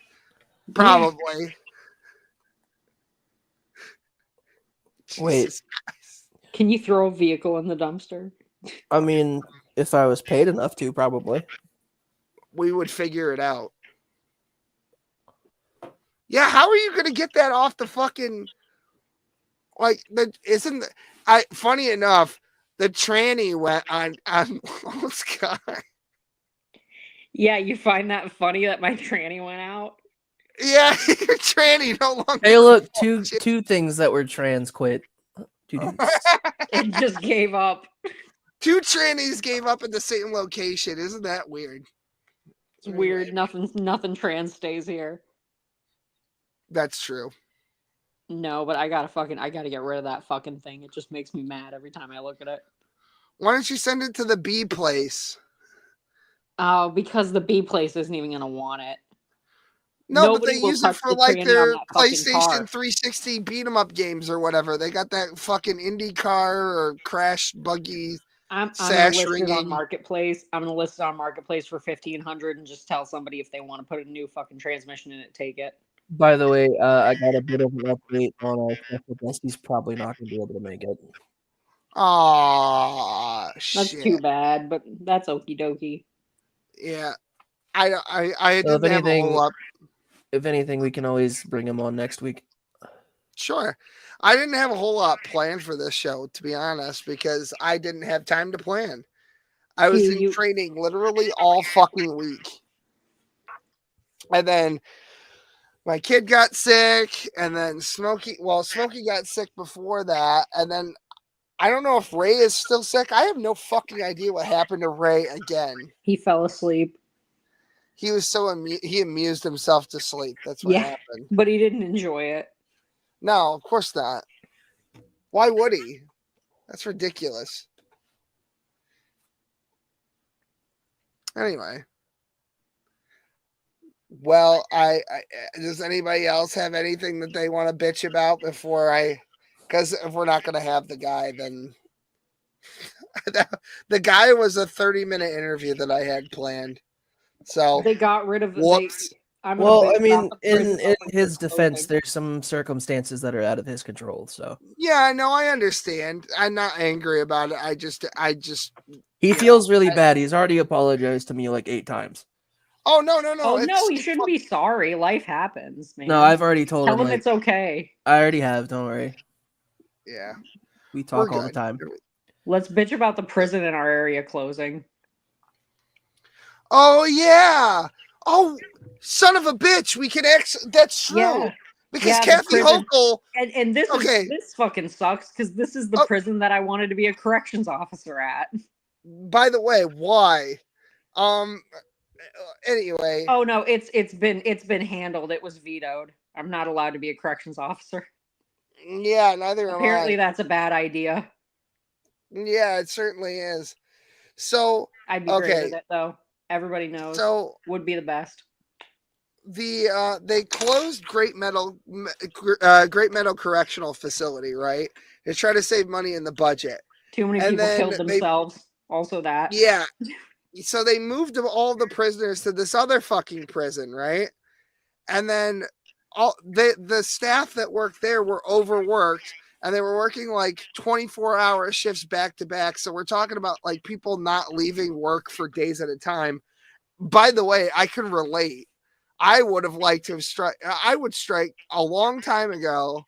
Probably. Wait. Can you throw a vehicle in the dumpster? I mean, if I was paid enough to, probably. We would figure it out. Yeah, how are you going to get that off the fucking like the isn't I funny enough, the tranny went on Low's car. Yeah, you find that funny that my tranny went out? Yeah, your tranny no longer. Hey, look, two things that were trans quit. Two dudes. It just gave up. Two trannies gave up at the same location. Isn't that weird? It's weird. Nothing trans stays here. That's true. No, but I gotta get rid of that fucking thing. It just makes me mad every time I look at it. Why don't you send it to the B place? Oh, because the B place isn't even gonna want it. No, Nobody but they will use it touch for the like tranny their on that fucking car. PlayStation 360 beat 'em up games or whatever. They got that fucking IndyCar or Crash Buggy. I'm gonna sash list it ringing. on Marketplace. I'm gonna list it on Marketplace for $1,500 and just tell somebody if they want to put a new fucking transmission in it, take it. By the way, I got a bit of an update on our special guest. He's probably not going to be able to make it. Aw, That's shit. too bad, but that's okie dokie. Yeah, I So didn't have a whole up. If anything, we can always bring him on next week. Sure. I didn't have a whole lot planned for this show, to be honest, because I didn't have time to plan. I was in training literally all fucking week. And then my kid got sick, and then Smokey got sick before that, and then I don't know if Ray is still sick. I have no fucking idea what happened to Ray again. He fell asleep. He was he amused himself to sleep. That's what happened. But he didn't enjoy it. No, of course not. Why would he? That's ridiculous. Anyway. Well, does anybody else have anything that they want to bitch about before because if we're not going to have the guy, then the guy was a 30-minute interview that I had planned. So they got rid of whoops. Well, I mean, in his defense, there's some circumstances that are out of his control. So yeah, no, I understand. I'm not angry about it. I just he feels really bad. He's already apologized to me like 8 times. Oh no! Oh no, he shouldn't be sorry. Life happens, man. No, I've already told him. Tell him it's okay. I already have. Don't worry. Yeah, we talk all the time. Let's bitch about the prison in our area closing. Oh yeah! Oh, son of a bitch! We can that's true. Yeah. Because Kathy Hochul and this this fucking sucks because this is the prison that I wanted to be a corrections officer at. By the way, why? Anyway. Oh no, it's been handled. It was vetoed. I'm not allowed to be a corrections officer. Yeah, neither am I. Apparently that's a bad idea. Yeah, it certainly is. So I'd be great with it though. Everybody knows. So would be the best. They closed Great Meadow Correctional Facility, right? They try to save money in the budget. Too many people killed themselves. Also that. Yeah. So they moved all the prisoners to this other fucking prison, right? And then all the staff that worked there were overworked, and they were working like 24-hour shifts back to back. So we're talking about like people not leaving work for days at a time. By the way, I can relate. I would have liked to have I would strike a long time ago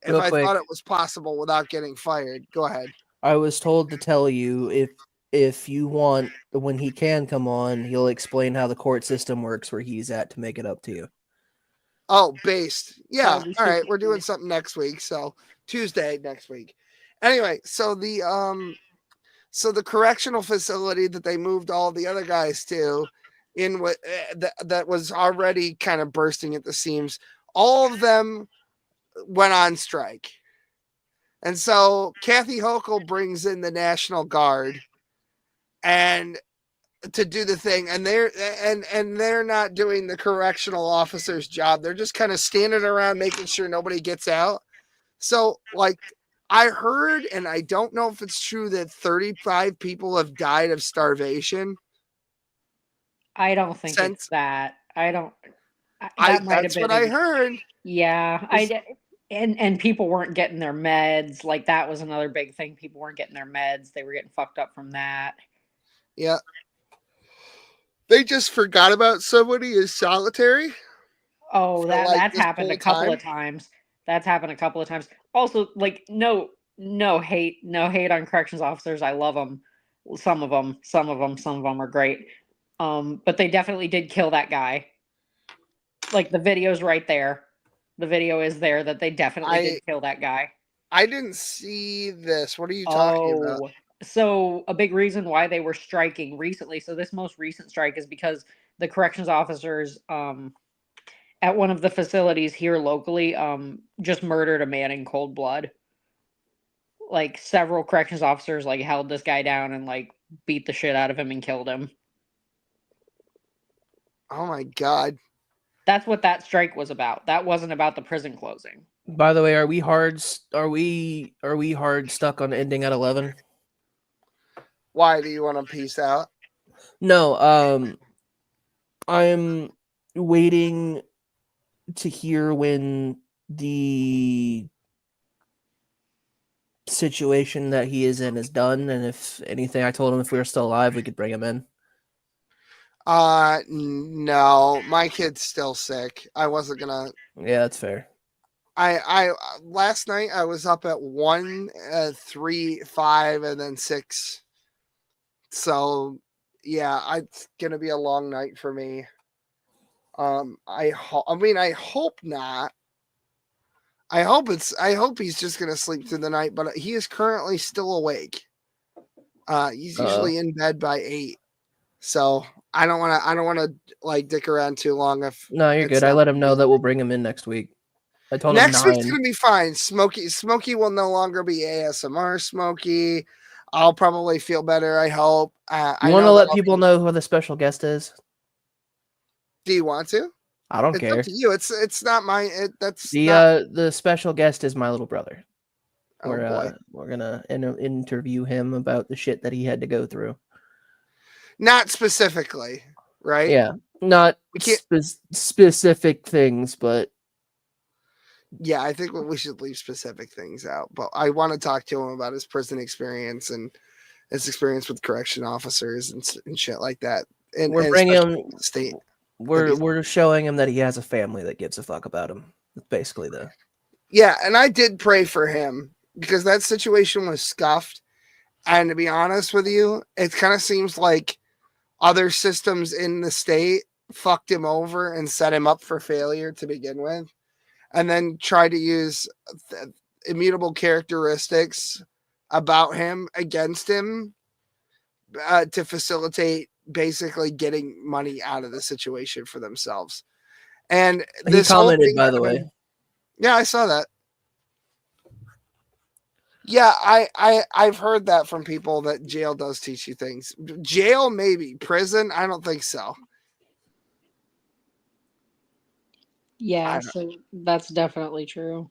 if I thought it was possible without getting fired. Go ahead. I was told to tell you if you want, when he can come on, he'll explain how the court system works where he's at to make it up to you. Oh, based. Yeah. That'd be All right. super We're doing cool. something next week. So Tuesday next week. Anyway, so the correctional facility that they moved all the other guys to, in what that was already kind of bursting at the seams, all of them went on strike. And so Kathy Hochul brings in the National Guard and to do the thing, and they're not doing the correctional officer's job. They're just kind of standing around making sure nobody gets out. So, like, I heard, and I don't know if it's true, that 35 people have died of starvation. I don't think it's that. I don't. That might have That's been what I heard. Yeah, and people weren't getting their meds. Like that was another big thing. People weren't getting their meds. They were getting fucked up from that. Yeah. They just forgot about somebody as solitary. Oh, that's happened a couple of times. That's happened a couple of times. Also, like no hate on corrections officers. I love them. Some of them are great. But they definitely did kill that guy. Like the video's right there. The video is there that they definitely did kill that guy. I didn't see this. What are you talking about? So a big reason why they were striking recently. So this most recent strike is because the corrections officers at one of the facilities here locally just murdered a man in cold blood. Like several corrections officers like held this guy down and like beat the shit out of him and killed him. Oh my God. That's what that strike was about. That wasn't about the prison closing. By the way, are we hard stuck on ending at 11? Why do you want to peace out? No, I'm waiting to hear when the situation that he is in is done, and if anything, I told him if we were still alive, we could bring him in. No, my kid's still sick. I wasn't gonna. Yeah, that's fair. I last night I was up at 1, 3, 5, and then 6. So yeah, it's gonna be a long night for me. I hope not. I hope he's just gonna sleep through the night, but he is currently still awake. He's usually in bed by 8. So I don't want to like dick around too long. No, you're good. I let him know that we'll bring him in next week. I told him next 9. week's gonna be fine. Smokey will no longer be ASMR Smokey. I'll probably feel better. I hope. You want to let people know who the special guest is? Do you want to? I don't it's care. Up to you. It's not my. That's the special guest is my little brother. Oh boy. We're gonna interview him about the shit that he had to go through. Not specifically, right? Yeah, not specific things, but yeah, I think we should leave specific things out. But I want to talk to him about his prison experience and his experience with correction officers and shit like that. And we're bringing him state. We're showing him that he has a family that gives a fuck about him. That's basically the. Yeah, and I did pray for him because that situation was scuffed. And to be honest with you, it kind of seems like other systems in the state fucked him over and set him up for failure to begin with, and then tried to use immutable characteristics about him against him to facilitate basically getting money out of the situation for themselves. And this he commented, by the way. Yeah, I saw that. Yeah, I've heard that from people that jail does teach you things. Jail, maybe. Prison, I don't think so. Yeah, so that's definitely true.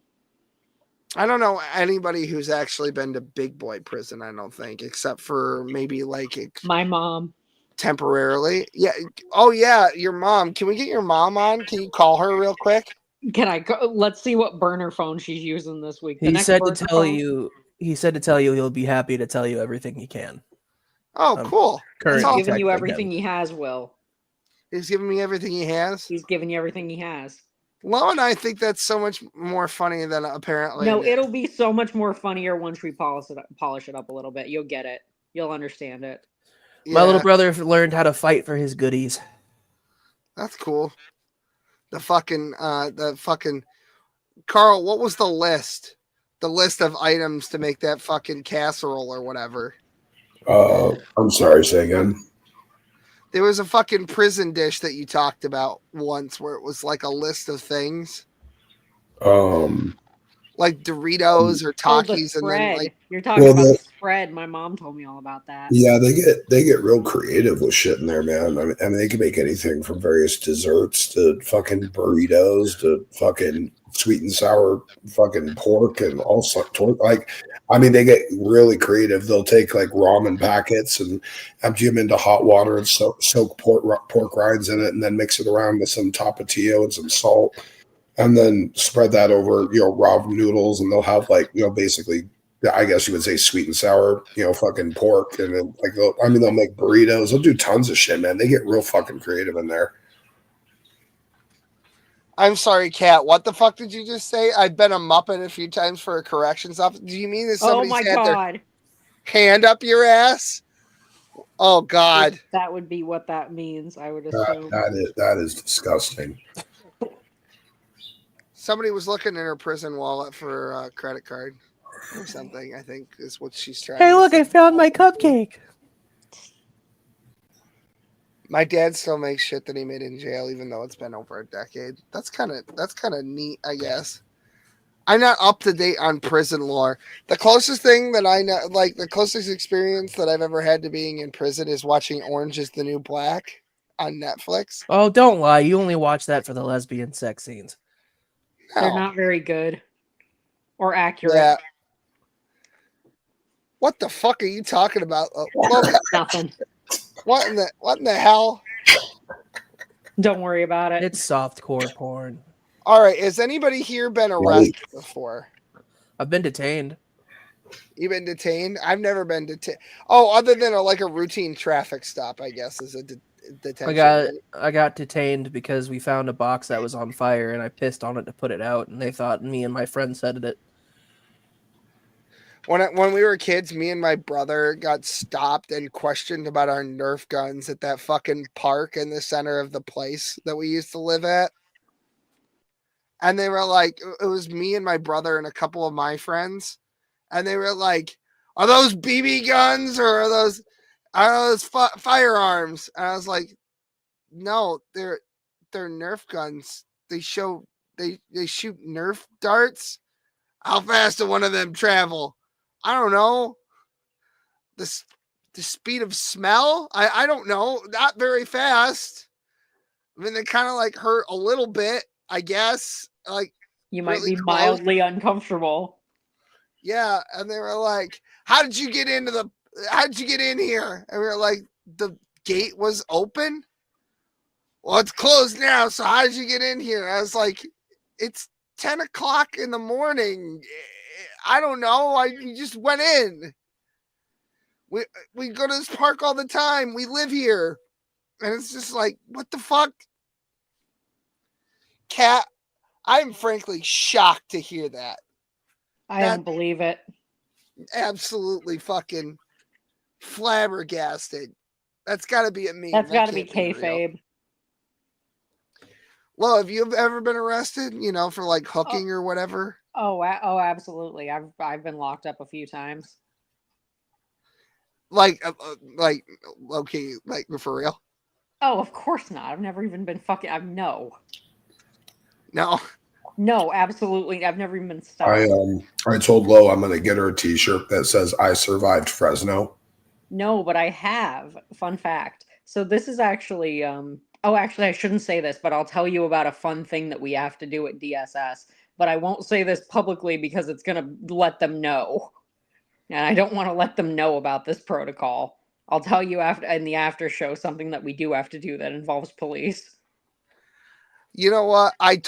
I don't know anybody who's actually been to big boy prison, I don't think, except for maybe like my mom. Temporarily. Yeah. Oh, yeah, your mom. Can we get your mom on? Can you call her real quick? Can I go? Let's see what burner phone she's using this week. He said to tell you he'll be happy to tell you everything he can. Oh, cool. He's giving you everything he has, Will. He's giving me everything he has? He's giving you everything he has. Lo and I think that's so much more funny than apparently. No, it'll be so much more funnier once we polish it up a little bit. You'll get it. you'll understand it. My little brother learned how to fight for his goodies. That's cool. The fucking Carl, what was the list? The list of items to make that fucking casserole or whatever. I'm sorry, say again. There was a fucking prison dish that you talked about once where it was like a list of things. Like Doritos or Takis, and then like you're talking about the spread. My mom told me all about that. Yeah, they get real creative with shit in there, man. I mean, they can make anything from various desserts to fucking burritos to fucking sweet and sour fucking pork and all sorts. Like, I mean, they get really creative. They'll take like ramen packets and empty them into hot water and soak pork rinds in it, and then mix it around with some tapatio and some salt. And then spread that over, raw noodles, and they'll have like, basically, I guess you would say sweet and sour, fucking pork, and then they'll make burritos. They'll do tons of shit, man. They get real fucking creative in there. I'm sorry, Kat. What the fuck did you just say? I've been a Muppet a few times for a corrections officer. Do you mean that somebody's had their hand up your ass? Oh God, that would be what that means. I would assume that is disgusting. Somebody was looking in her prison wallet for a credit card or something, I think is what she's trying Hey, to look, say. I found my cupcake. My dad still makes shit that he made in jail, even though it's been over a decade. That's kind of neat, I guess. I'm not up to date on prison lore. The closest thing that I know, like the closest experience that I've ever had to being in prison is watching Orange is the New Black on Netflix. Oh, don't lie. You only watch that for the lesbian sex scenes. They're not very good or accurate. Yeah. What the fuck are you talking about? Nothing. What in the hell? Don't worry about it. It's softcore porn. All right. Has anybody here been arrested before? I've been detained. You've been detained? I've never been detained. Oh, other than a routine traffic stop, I guess, is a detention. I got detained because we found a box that was on fire and I pissed on it to put it out, and they thought me and my friend set it. When we were kids, me and my brother got stopped and questioned about our Nerf guns at that fucking park in the center of the place that we used to live at. And they were like, it was me and my brother and a couple of my friends. And they were like, are those BB guns or are those firearms? And I was like, no, they're Nerf guns. They shoot Nerf darts. How fast do one of them travel? I don't know. The speed of smell? I don't know. Not very fast. I mean, they kind of hurt a little bit, I guess. You might be mildly uncomfortable. Yeah, and they were like, how did you get in here? And we were like, the gate was open. Well, it's closed now, so how did you get in here? I was like, it's 10 o'clock in the morning. I don't know. You just went in. We go to this park all the time. We live here. And it's just like, what the fuck? Kat, I'm frankly shocked to hear that. I don't believe it. Absolutely fucking flabbergasted. That's got to be a meme. That's got to be kayfabe. Well, have you ever been arrested, for hooking or whatever? Oh, absolutely. I've been locked up a few times. Okay, for real? Oh, of course not. I've never even been fucking. No, absolutely. I've never even been stopped. I told Lo I'm gonna get her a T-shirt that says "I survived Fresno." No, but I have. Fun fact. So this is actually. Actually, I shouldn't say this, but I'll tell you about a fun thing that we have to do at DSS. But I won't say this publicly because it's gonna let them know, and I don't want to let them know about this protocol. I'll tell you in the after show something that we do have to do that involves police. You know what? I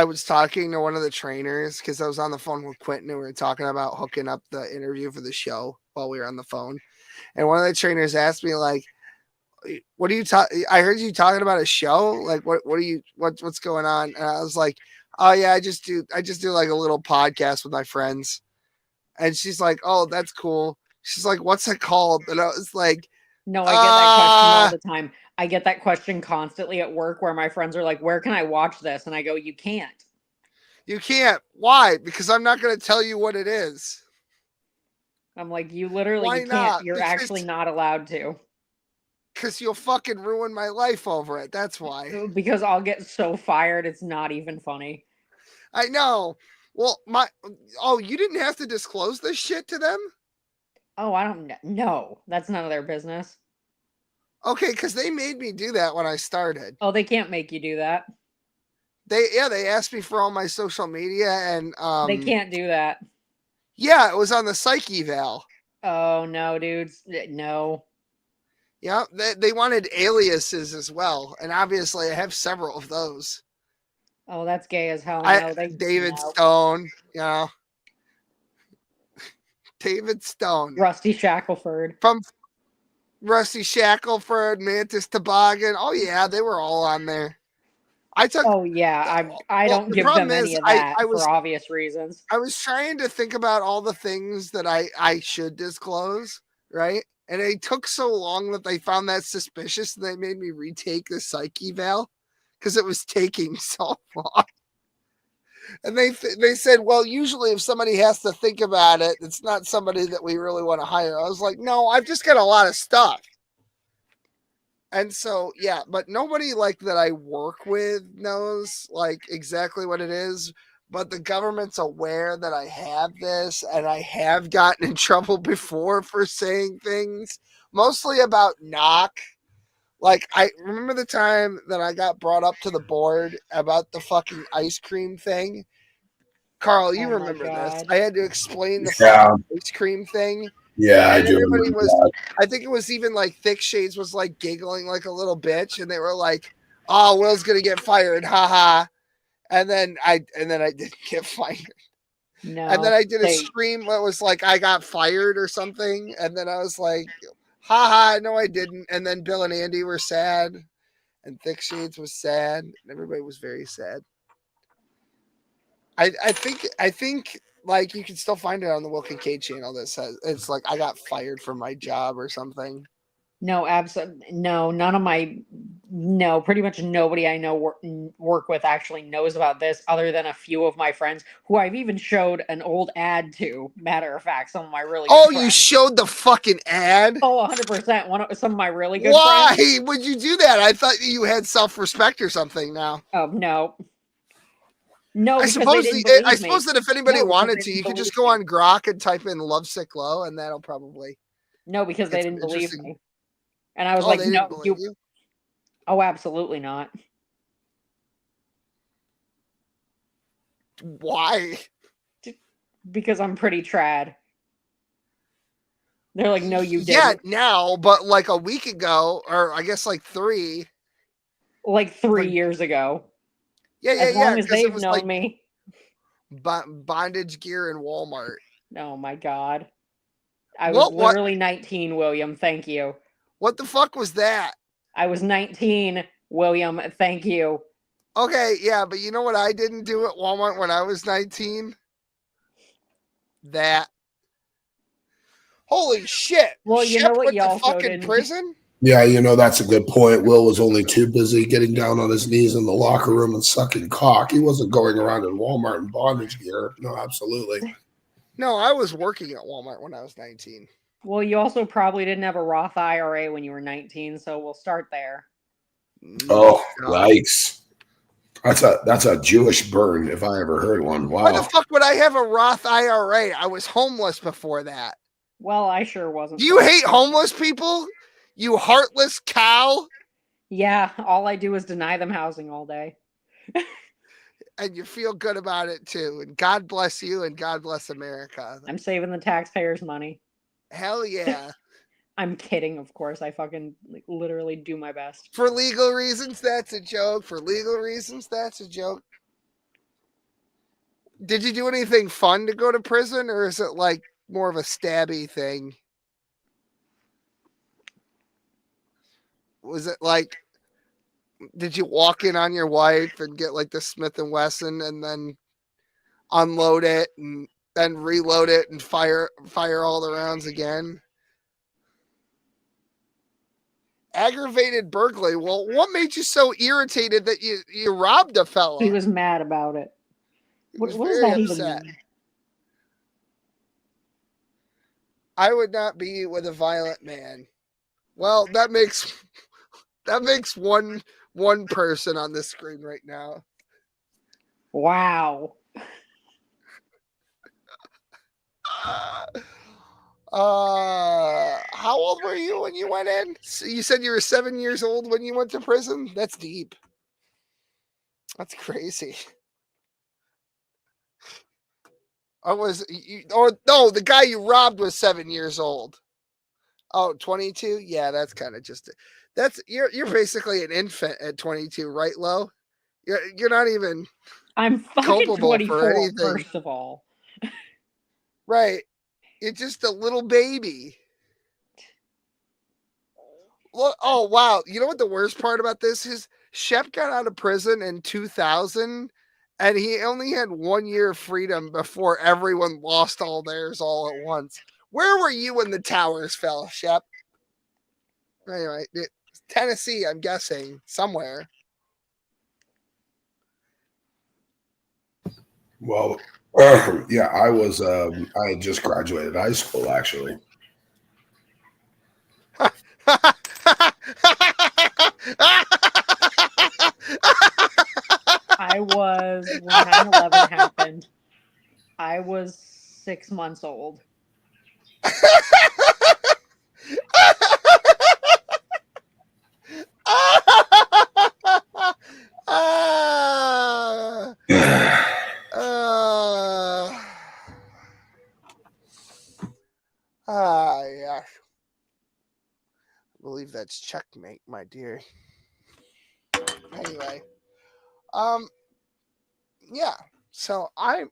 was talking to one of the trainers because I was on the phone with Quentin and we were talking about hooking up the interview for the show while we were on the phone. And one of the trainers asked me, what are you I heard you talking about a show. What's going on? And I was like, oh yeah, I just do a little podcast with my friends. And she's like, oh, that's cool. She's like, what's it called? And I was like, no, I get that question all the time. I get that question constantly at work where my friends are like, where can I watch this? And I go, you can't. You can't. Why? Because I'm not going to tell you what it is. I'm like, you literally Why you can't. not? You're actually not allowed to. Because you'll fucking ruin my life over it. That's why. Because I'll get so fired, it's not even funny. I know. Well, you didn't have to disclose this shit to them? Oh, I don't know. That's none of their business. Okay, because they made me do that when I started. Oh, they can't make you do that. They asked me for all my social media and they can't do that. Yeah, it was on the psych eval. Oh no, dudes. No. Yeah, they wanted aliases as well, and obviously I have several of those. Oh, that's gay as hell. David Stone, David Stone. Rusty Shackelford. From Rusty Shackelford, Mantis Toboggan. Oh yeah, they were all on there. I took. Oh yeah, I don't give them any of that for obvious reasons. I was trying to think about all the things that I should disclose, right? And it took so long that they found that suspicious, and they made me retake the psych eval because it was taking so long. And they said, well, usually if somebody has to think about it, it's not somebody that we really want to hire. I was like, no, I've just got a lot of stuff. And so, yeah, but nobody like that I work with knows like exactly what it is. But the government's aware that I have this, and I have gotten in trouble before for saying things, mostly about knock. Like, I remember the time that I got brought up to the board about the fucking ice cream thing. Carl, you remember this. I had to explain the fucking ice cream thing. Yeah, and I do. Everybody was, I think it was even like Thick Shades was like giggling like a little bitch, and they were like, oh, Will's going to get fired. Haha. And then I didn't get fired. No. And then I did a stream that was like I got fired or something. And then I was like, haha, no, I didn't. And then Bill and Andy were sad. And Thick Shades was sad. And everybody was very sad. I think like you can still find it on the Will Kincaid channel that says it's like I got fired from my job or something. No, absolutely no. Pretty much nobody I know work with actually knows about this, other than a few of my friends who I've even showed an old ad to. Matter of fact, some of my really good friends. You showed the fucking ad? Oh, 100%. Some of my really good friends. Why would you do that? I thought you had self-respect or something now. Oh, no. No, I suppose that if anybody wanted to, you could just go on Grok and type in "Lovesick Low," and that'll probably. No, because they didn't believe me, and I was like, "No, you." Oh, absolutely not. Why? Because I'm pretty trad. They're like, "No, you didn't." Yeah, now, but like a week ago, or I guess like 3. Like 3 years ago. Yeah. As long as they've known like me. Bondage gear in Walmart. Oh my god. I was literally 19, William. Thank you. What the fuck was that? I was 19, William. Thank you. Okay, yeah, but you know what I didn't do at Walmart when I was 19? That. Holy shit. Well, you know what you also fucking didn't. Prison? Yeah, that's a good point. Will was only too busy getting down on his knees in the locker room and sucking cock. He wasn't going around in Walmart in bondage gear. No, absolutely. No, I was working at Walmart when I was 19. Well, you also probably didn't have a Roth IRA when you were 19, so we'll start there. Oh, yikes. That's a Jewish burn if I ever heard one. Wow. Why the fuck would I have a Roth IRA? I was homeless before that. Well, I sure wasn't. Do you hate homeless people? You heartless cow. Yeah, all I do is deny them housing all day. And you feel good about it too. And God bless you and God bless America. I'm saving the taxpayers' money. Hell yeah. I'm kidding, of course. I fucking literally do my best. For legal reasons, that's a joke. For legal reasons, that's a joke. Did you do anything fun to go to prison, or is it like more of a stabby thing? Was it like, did you walk in on your wife and get like the Smith & Wesson and then unload it and then reload it and fire all the rounds again. Aggravated burglary. Well, what made you so irritated that you robbed a fella? He was mad about it. What does that even mean? I would not be with a violent man. Well, that makes one person on this screen right now. Wow. How old were you when you went in? So you said you were 7 years old when you went to prison? That's deep. That's crazy. The guy you robbed was 7 years old. Oh, 22? Yeah, that's kind of just you're basically an infant at 22, right, Lo? You're not even I'm fucking culpable 24, for anything. first of all. Right. You're just a little baby. Look, oh wow. You know what the worst part about this is? Shep got out of prison in 2000 and he only had 1 year of freedom before everyone lost all theirs all at once. Where were you when the towers fell, Shep? Anyway, Tennessee, I'm guessing, somewhere. Well, yeah, I was. I had just graduated high school, actually. I was, when 9/11 happened, I was 6 months old. Yeah. I believe that's checkmate, my dear. Anyway, yeah. So I'm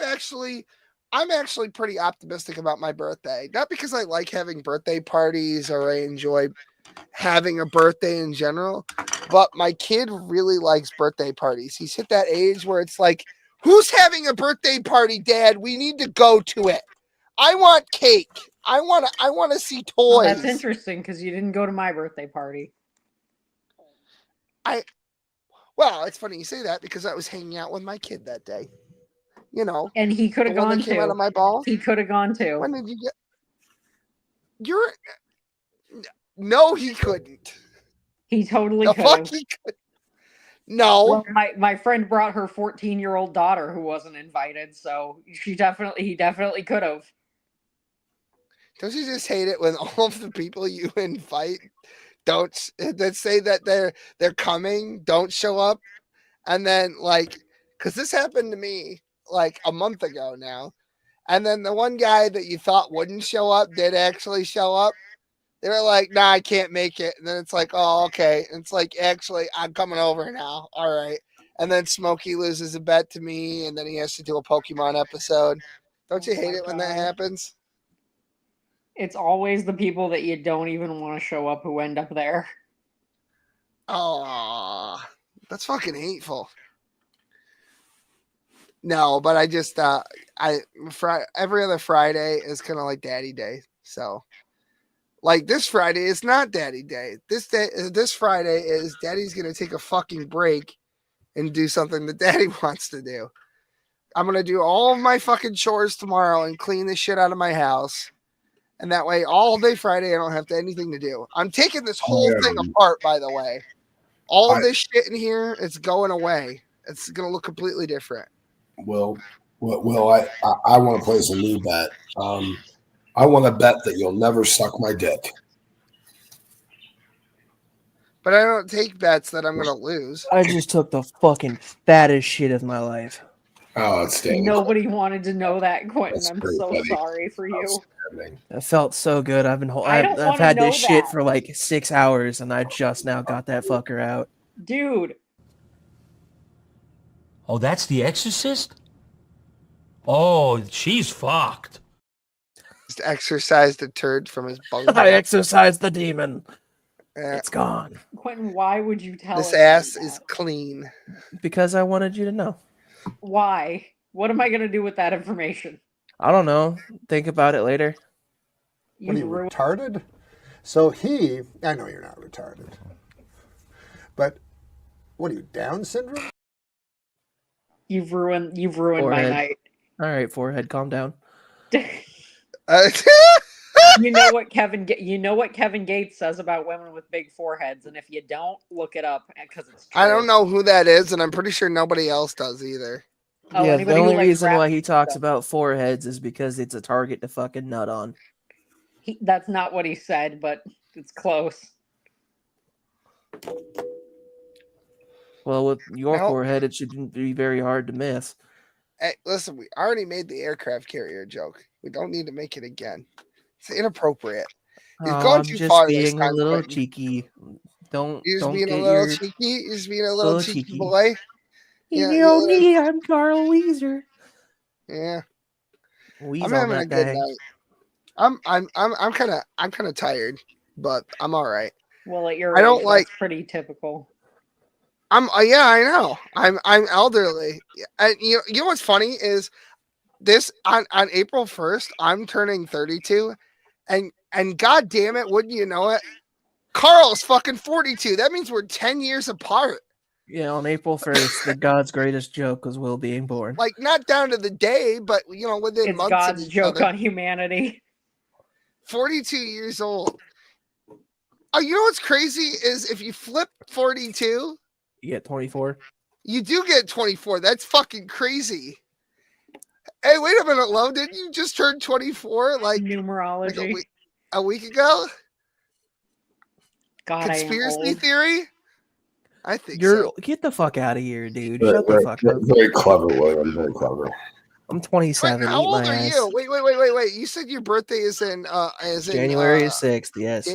actually pretty optimistic about my birthday. Not because I like having birthday parties or I enjoy having a birthday in general, but my kid really likes birthday parties. He's hit that age where it's like, who's having a birthday party, Dad? We need to go to it. I want cake. I want to see toys. Well, that's interesting because you didn't go to my birthday party. Well, it's funny you say that because I was hanging out with my kid that day. You know, and he could have gone too. Out of my balls. He could have gone too. When did you get? No, he couldn't. He totally could have. No. Well, my friend brought her 14-year-old daughter who wasn't invited, so he definitely could have. Don't you just hate it when all of the people you invite that say that they're coming don't show up, and then because this happened to me like a month ago now, and then the one guy that you thought wouldn't show up did actually show up. They were like, "Nah, I can't make it," and then it's like, "Oh, okay." And it's like, "Actually, I'm coming over now." All right, and then Smokey loses a bet to me, and then he has to do a Pokemon episode. Don't you hate it when that happens? It's always the people that you don't even want to show up who end up there. Oh, that's fucking hateful. No, but I just every other Friday is kind of like Daddy Day. So, like this Friday is not Daddy Day. This Friday is Daddy's gonna take a fucking break and do something that Daddy wants to do. I'm gonna do all of my fucking chores tomorrow and clean the shit out of my house. And that way, all day Friday, I don't have anything to do. I'm taking this whole thing apart, by the way. All of this shit in here, it's going away. It's going to look completely different. Well, I want to place a new bet. I want to bet that you'll never suck my dick. But I don't take bets that I'm going to lose. I just took the fucking fattest shit of my life. Oh, it's staying. Nobody wanted to know that, Quentin. I'm so sorry for you. It felt so good. I've had this shit for like 6 hours, and I just now got that fucker out. Dude. Oh, that's the Exorcist? Oh, she's fucked. Just exorcised the turd from his bunghole. I exorcised the demon. It's gone. Quentin, why would you tell us this ass is clean? Because I wanted you to know. Why? What am I going to do with that information? I don't know. Think about it later. What are you, retarded? So I know you're not retarded, but what are you, Down syndrome? You've ruined my Forehead. night. All right, forehead, calm down. You know what Kevin Gates says about women with big foreheads, and if you don't, look it up because it's true. I don't know who that is, and I'm pretty sure nobody else does either. Oh, Yeah, the only reason why he talks stuff. about foreheads is because it's a target to fucking nut on. That's not what he said, but it's close. Well, with your forehead, it shouldn't be very hard to miss. Hey, listen, we already made the aircraft carrier joke. We don't need to make it again. It's inappropriate. He's going I'm too just far being this time, a little Quentin. cheeky. You're just don't being get a little your cheeky. You're just being a little cheeky boy. You know me, I'm Carl Weezer. Yeah. Weeze I'm on having that a good bag. night. I'm kind of tired, but I'm all right. Well, at your I don't age, like. that's pretty typical. Yeah, I know. I'm elderly, and you know what's funny is this on April 1st, I'm turning 32, and god damn it, wouldn't you know it, Carl's fucking 42. That means we're 10 years apart. Yeah, on April 1st, the God's greatest joke was Will being born. Like not down to the day, but within It's months God's of each joke other. on humanity. 42 years old. Oh, you know what's crazy is if you flip 42, you get 24. You do get 24. That's fucking crazy. Hey, wait a minute, Lo. Didn't you just turn 24 like numerology like a week ago? God, Conspiracy theory? I think Get the fuck out of here, dude. Very, Shut the fuck up. Very clever, William. Very clever. I'm 27. How Eat old my are ass. you? Wait. You said your birthday is in January 6th, yes.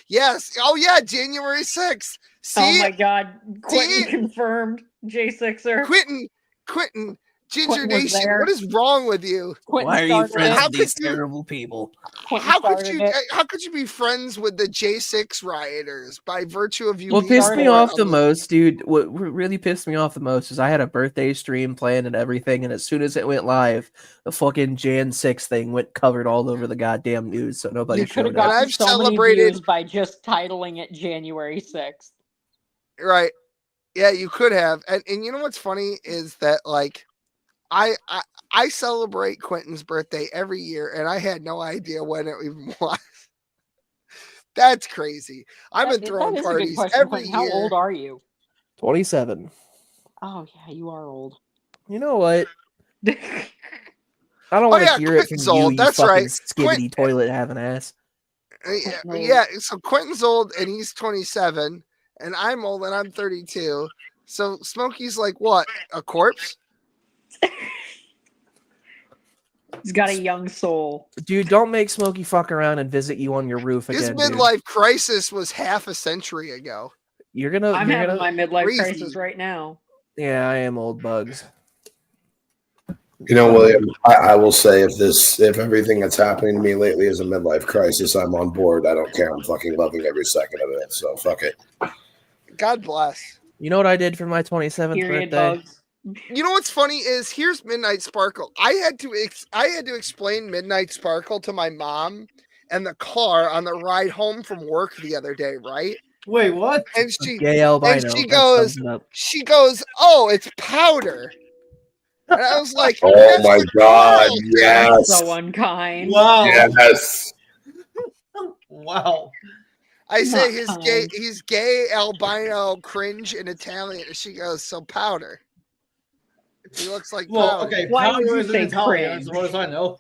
Yes. Oh yeah, January 6th. See? Oh my god. Quentin confirmed. J6er. Quentin, Ginger Nation, there. what is wrong with you? Why are you friends with these terrible people? How could you be friends with the J6 rioters by virtue of you? What being pissed me off the most, dude, what really pissed me off the most is I had a birthday stream planned and everything, and as soon as it went live, the fucking Jan 6 thing went covered all over the goddamn news, so nobody showed up. Gotten so many views by just titling it January 6th. Right. Yeah, you could have. And you know what's funny is that like I celebrate Quentin's birthday every year, and I had no idea when it even was. That's crazy. I've been throwing parties every year. How old are you? 27. Oh yeah, you are old. You know what? I don't want to hear it from you, That's fucking right. skibbity toilet having ass. Yeah, so Quentin's old and he's 27, and I'm old and I'm 32. So Smokey's like what? A corpse? He's got a young soul. Dude, don't make Smokey fuck around and visit you on your roof His again. midlife crisis was half a century ago. I'm having my midlife crisis right now. Yeah, I am old bugs. You know, William, I will say if everything that's happening to me lately is a midlife crisis, I'm on board. I don't care. I'm fucking loving every second of it. So fuck it. God bless. You know what I did for my 27th birthday? Bugs. You know what's funny is here's Midnight Sparkle. I had to explain Midnight Sparkle to my mom and the car on the ride home from work the other day, right? Wait, what? And she gay albino. She goes, "Oh, it's powder." And I was like, "Oh my god, yes!" That's so unkind. Wow. Yes. Wow. I say he's gay albino cringe in Italian, and she goes, "So powder." He looks like powder. Okay, powder is in Italian, as far as I know.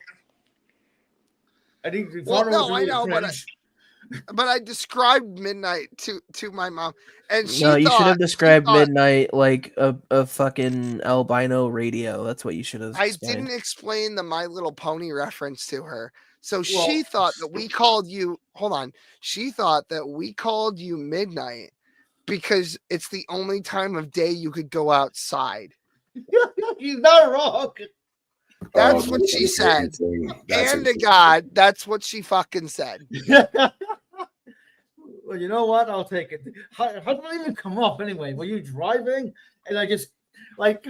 I think powder was really cringe. But I described Midnight to my mom, and she you should have described Midnight like a fucking albino radio. That's what you should have. I didn't explain the My Little Pony reference to her, so she thought that we called you. Hold on, she thought that we called you Midnight because it's the only time of day you could go outside. He's not wrong. That's what she said. And to God, that's what she fucking said. Well, you know what? I'll take it. How did it even come up anyway? Were you driving? And I just, like,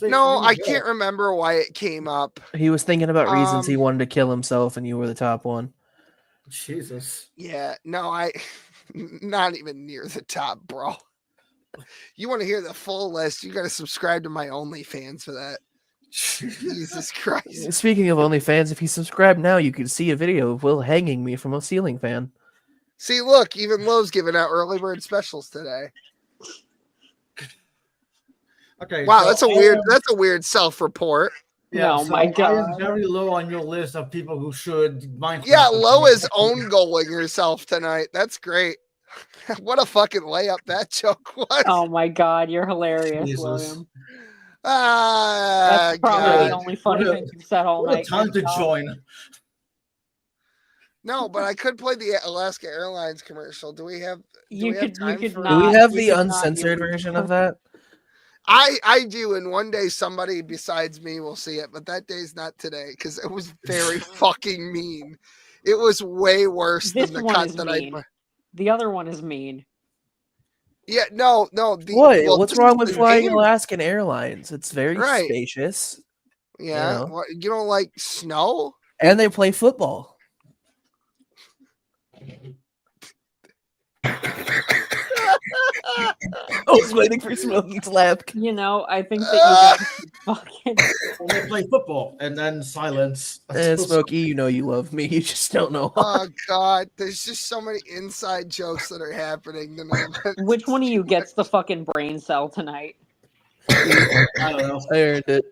No, I can't remember why it came up. He was thinking about reasons he wanted to kill himself, and you were the top one. Jesus. Yeah, no, not even near the top, bro. You want to hear the full list? You got to subscribe to my OnlyFans for that. Jesus Christ. Speaking of OnlyFans, if you subscribe now, you can see a video of Will hanging me from a ceiling fan. See, look, even Lowe's giving out early bird specials today. Okay. Wow, so that's a weird self-report. Yeah, Oh so my God. I am very low on your list of people who should mind. Yeah, Lo is own goaling herself tonight. That's great. What a fucking layup that joke was. Oh my God, you're hilarious, Jesus. William. That's probably the only funny thing you've said all night. Time to join. No, but I could play the Alaska Airlines commercial. Do we have? Do we have time for? Do we have the uncensored version of that? I do, and one day somebody besides me will see it, but that day's not today because it was very fucking mean. It was way worse This than the one cut is that mean. I. The other one is mean. Yeah, no. What's wrong with the flying game. Alaskan Airlines? It's very Right. spacious. Yeah, You know? what, you don't like snow? And they play football. I was waiting for Smokey to laugh. You know, I think that you guys fucking. And they play football and then silence. Smokey, you know you love me. You just don't know. Oh God, there's just so many inside jokes that are happening tonight. Which one of you gets the fucking brain cell tonight? I don't know. I earned it.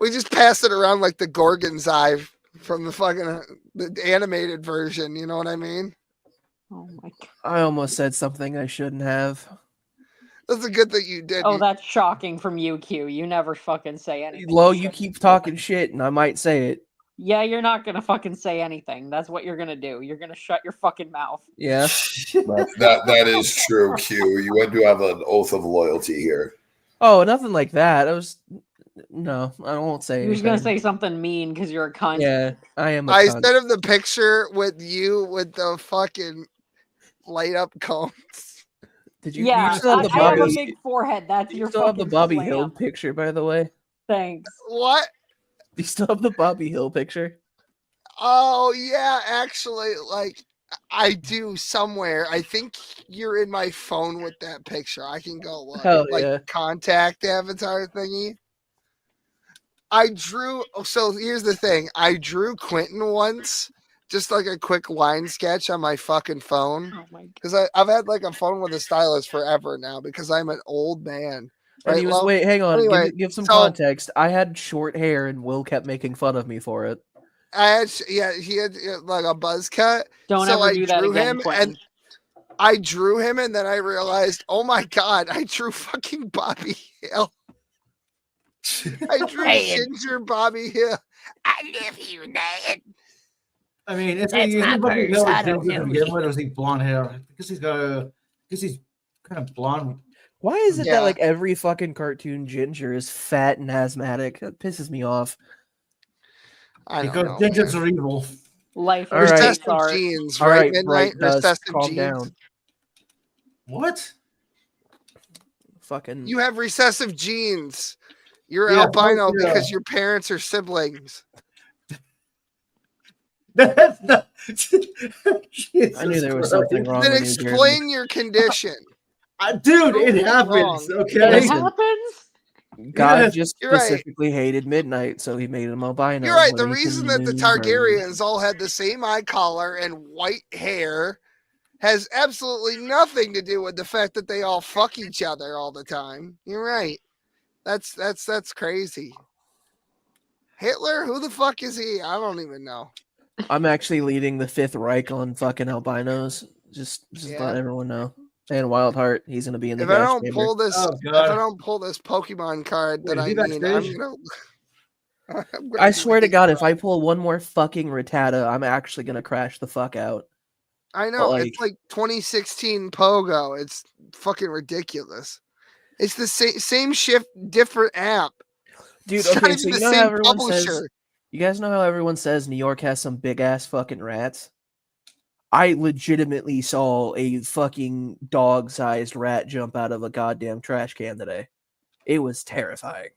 We just pass it around like the Gorgon's eye from the fucking the animated version. You know what I mean? Oh my God. I almost said something I shouldn't have. That's a good thing you did. Oh, that's shocking from you, Q. You never fucking say anything. Lo, you keep talking shit, and I might say it. Yeah, you're not gonna fucking say anything. That's what you're gonna do. You're gonna shut your fucking mouth. Yeah. That is true, Q. You had to have an oath of loyalty here. Oh, nothing like that. No, I won't say You're just anything. gonna say something mean because you're a cunt. Yeah, I am a I cunt. said of the picture with you with the fucking light up cones. Did you? Yeah, you still have the I have a Bobby, big forehead. That's you your still have fucking the Bobby slam. Hill picture, by the way. Thanks. What? You still have the Bobby Hill picture? Oh yeah, actually, like I do somewhere. I think you're in my phone with that picture. I can go look. Hell Like yeah. contact avatar thingy. I drew. So here's the thing. I drew Quentin once, just like a quick line sketch on my fucking phone. Oh my God. Because I've had like a phone with a stylus forever now because I'm an old man. And Right, he was Lo? wait, hang on, Anyway, give some so- context. I had short hair, and Will kept making fun of me for it. He had like a buzz cut. Don't so ever I do that drew again, him, Quentin. and I drew him, and then I realized, oh my God, I drew fucking Bobby Hill. I drew Ginger Bobby Hill. I love you, Ned. I mean, if That's he my Bobby purse. Hill I is don't ginger know to begin with, or is he blonde hair? Because he's kind of blonde. Why is it Yeah. that like every fucking cartoon Ginger is fat and asthmatic? That pisses me off. I don't Because know. gingers Man. are evil. Life All is right. Recessive art. genes, All right? right, Midnight Bright Dust, recessive calm genes. down. What? Fucking. You have recessive genes. You're Yeah, albino fuck yeah. because your parents are siblings. That's not. I knew there was something wrong Then with New Jersey. explain your condition. Dude, Prove it me happens. wrong. It Okay. Listen. happens? God Yes, just you're right. specifically hated Midnight, so he made him albino. You're right. where The he reason can that the move Targaryens all had the same eye color and white hair has absolutely nothing to do with the fact that they all fuck each other all the time. You're right. That's crazy. Hitler? Who the fuck is he? I don't even know. I'm actually leading the Fifth Reich on fucking albinos. Just Yeah. let everyone know. And Wildheart, he's gonna be in the If I gas don't chamber. pull this, Oh, if God. I don't pull this Pokemon card Wait, that is I he need, I'm backstage? gonna. I swear to God, if I pull one more fucking Rattata, I'm actually gonna crash the fuck out. I know But, it's like 2016 Pogo. It's fucking ridiculous. It's the same shift, different app. Dude, It's not okay, even so you the know how same everyone says, publisher. you guys know how everyone says New York has some big ass fucking rats? I legitimately saw a fucking dog-sized rat jump out of a goddamn trash can today. It was terrifying.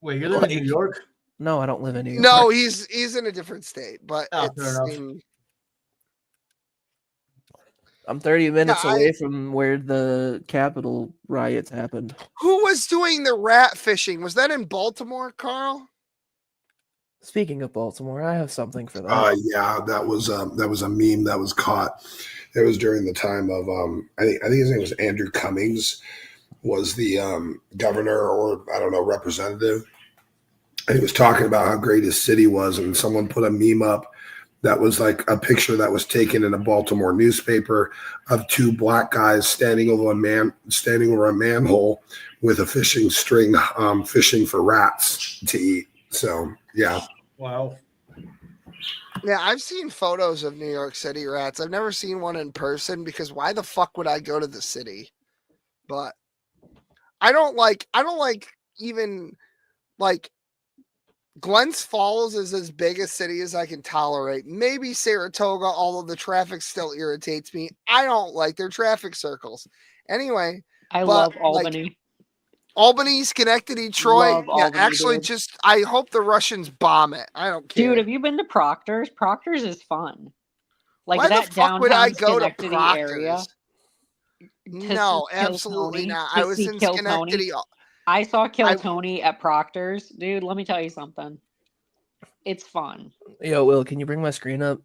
Wait, you live in New York? No, I don't live in New York. No, he's in a different state, but fair it's enough. I'm 30 minutes away from where the Capitol riots happened. Who was doing the rat fishing? Was that in Baltimore, Carl? Speaking of Baltimore, I have something for that. Yeah, that was a meme that was caught. It was during the time of I think his name was Andrew Cummings, was the governor or I don't know representative, and he was talking about how great his city was, and someone put a meme up that was like a picture that was taken in a Baltimore newspaper of two black guys standing over a manhole with a fishing string, fishing for rats to eat. So yeah. Wow. Yeah, I've seen photos of New York City rats. I've never seen one in person because why the fuck would I go to the city? But I don't like even like Glens Falls is as big a city as I can tolerate. Maybe Saratoga, although the traffic still irritates me. I don't like their traffic circles. Anyway, I love Albany. Albany, Schenectady, Troy. Love Albany, actually, dude. just I hope the Russians bomb it. I don't care. Dude, have you been to Proctor's? Proctor's is fun. Like Why that the fuck would I go to Schenectady area. Proctor's? No, absolutely not. I was in Schenectady. I saw Kill Tony at Proctor's. Dude, let me tell you something. It's fun. Yo, Will, can you bring my screen up?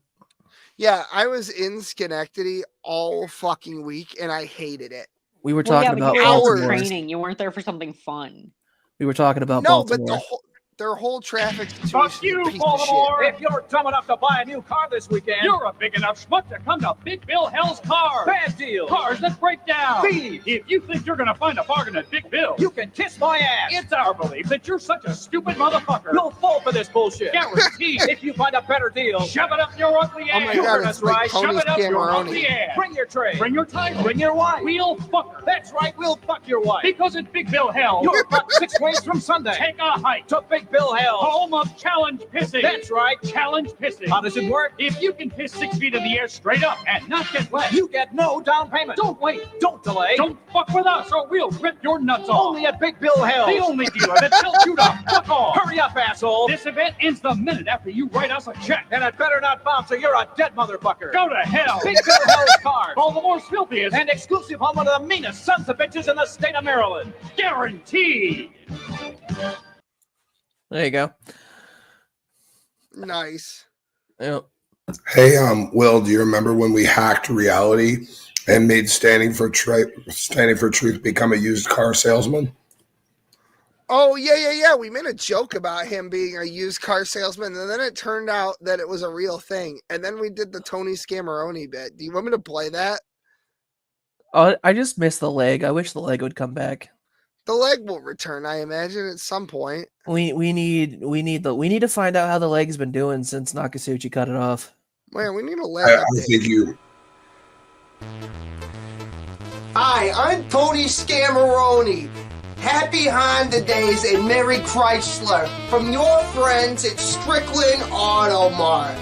Yeah, I was in Schenectady all fucking week, and I hated it. We were talking about Baltimore. Training. You weren't there for something fun. We were talking about no, Baltimore. but their whole traffic situation. Fuck you, Baltimore! If you're dumb enough to buy a new car this weekend, you're a big enough schmuck to come to Big Bill Hell's Cars. Bad deal. Cars that break down. Thieves. If you think you're gonna find a bargain at Big Bill, you can kiss my ass. It's our belief that you're such a stupid motherfucker. You'll fall for this bullshit. Guaranteed. If you find a better deal, shove it up your ugly ass. Oh my you God, heard it's us like right. Shove Tony's it up your Cameroni. ugly ass. Bring your tray. Bring your title. Bring your wife. We'll fuck her. That's right. We'll fuck your wife. Because at Big Bill Hell, you're fucked 6 ways from Sunday. Take a hike to Big Bill Hell. Home of challenge pissing. That's right, challenge pissing. How does it work? If you can piss 6 feet in the air straight up and not get wet, you get no down payment. Don't wait. Don't delay. Don't fuck with us or we'll rip your nuts off. Only at Big Bill Hell. The only dealer that tells you to fuck off. Hurry up, asshole. This event ends the minute after you write us a check. And it better not bounce or you're a dead motherfucker. Go to hell. Big Bill Hell's Cars. Baltimore's filthiest and exclusive home of the meanest sons of bitches in the state of Maryland. Guaranteed. There you go. Nice. Yep. Hey, Will, do you remember when we hacked reality and made Standing for Truth become a used car salesman? Oh, yeah. We made a joke about him being a used car salesman, and then it turned out that it was a real thing. And then we did the Tony Scamaroni bit. Do you want me to play that? Oh, I just missed the leg. I wish the leg would come back. The leg will return, I imagine, at some point. We need to find out how the leg's been doing since Nakasuchi cut it off. Man, we need a leg I update. think you. Hi, I'm Tony Scamaroni. Happy Honda Days and Merry Chrysler from your friends at Strickland Auto Mart.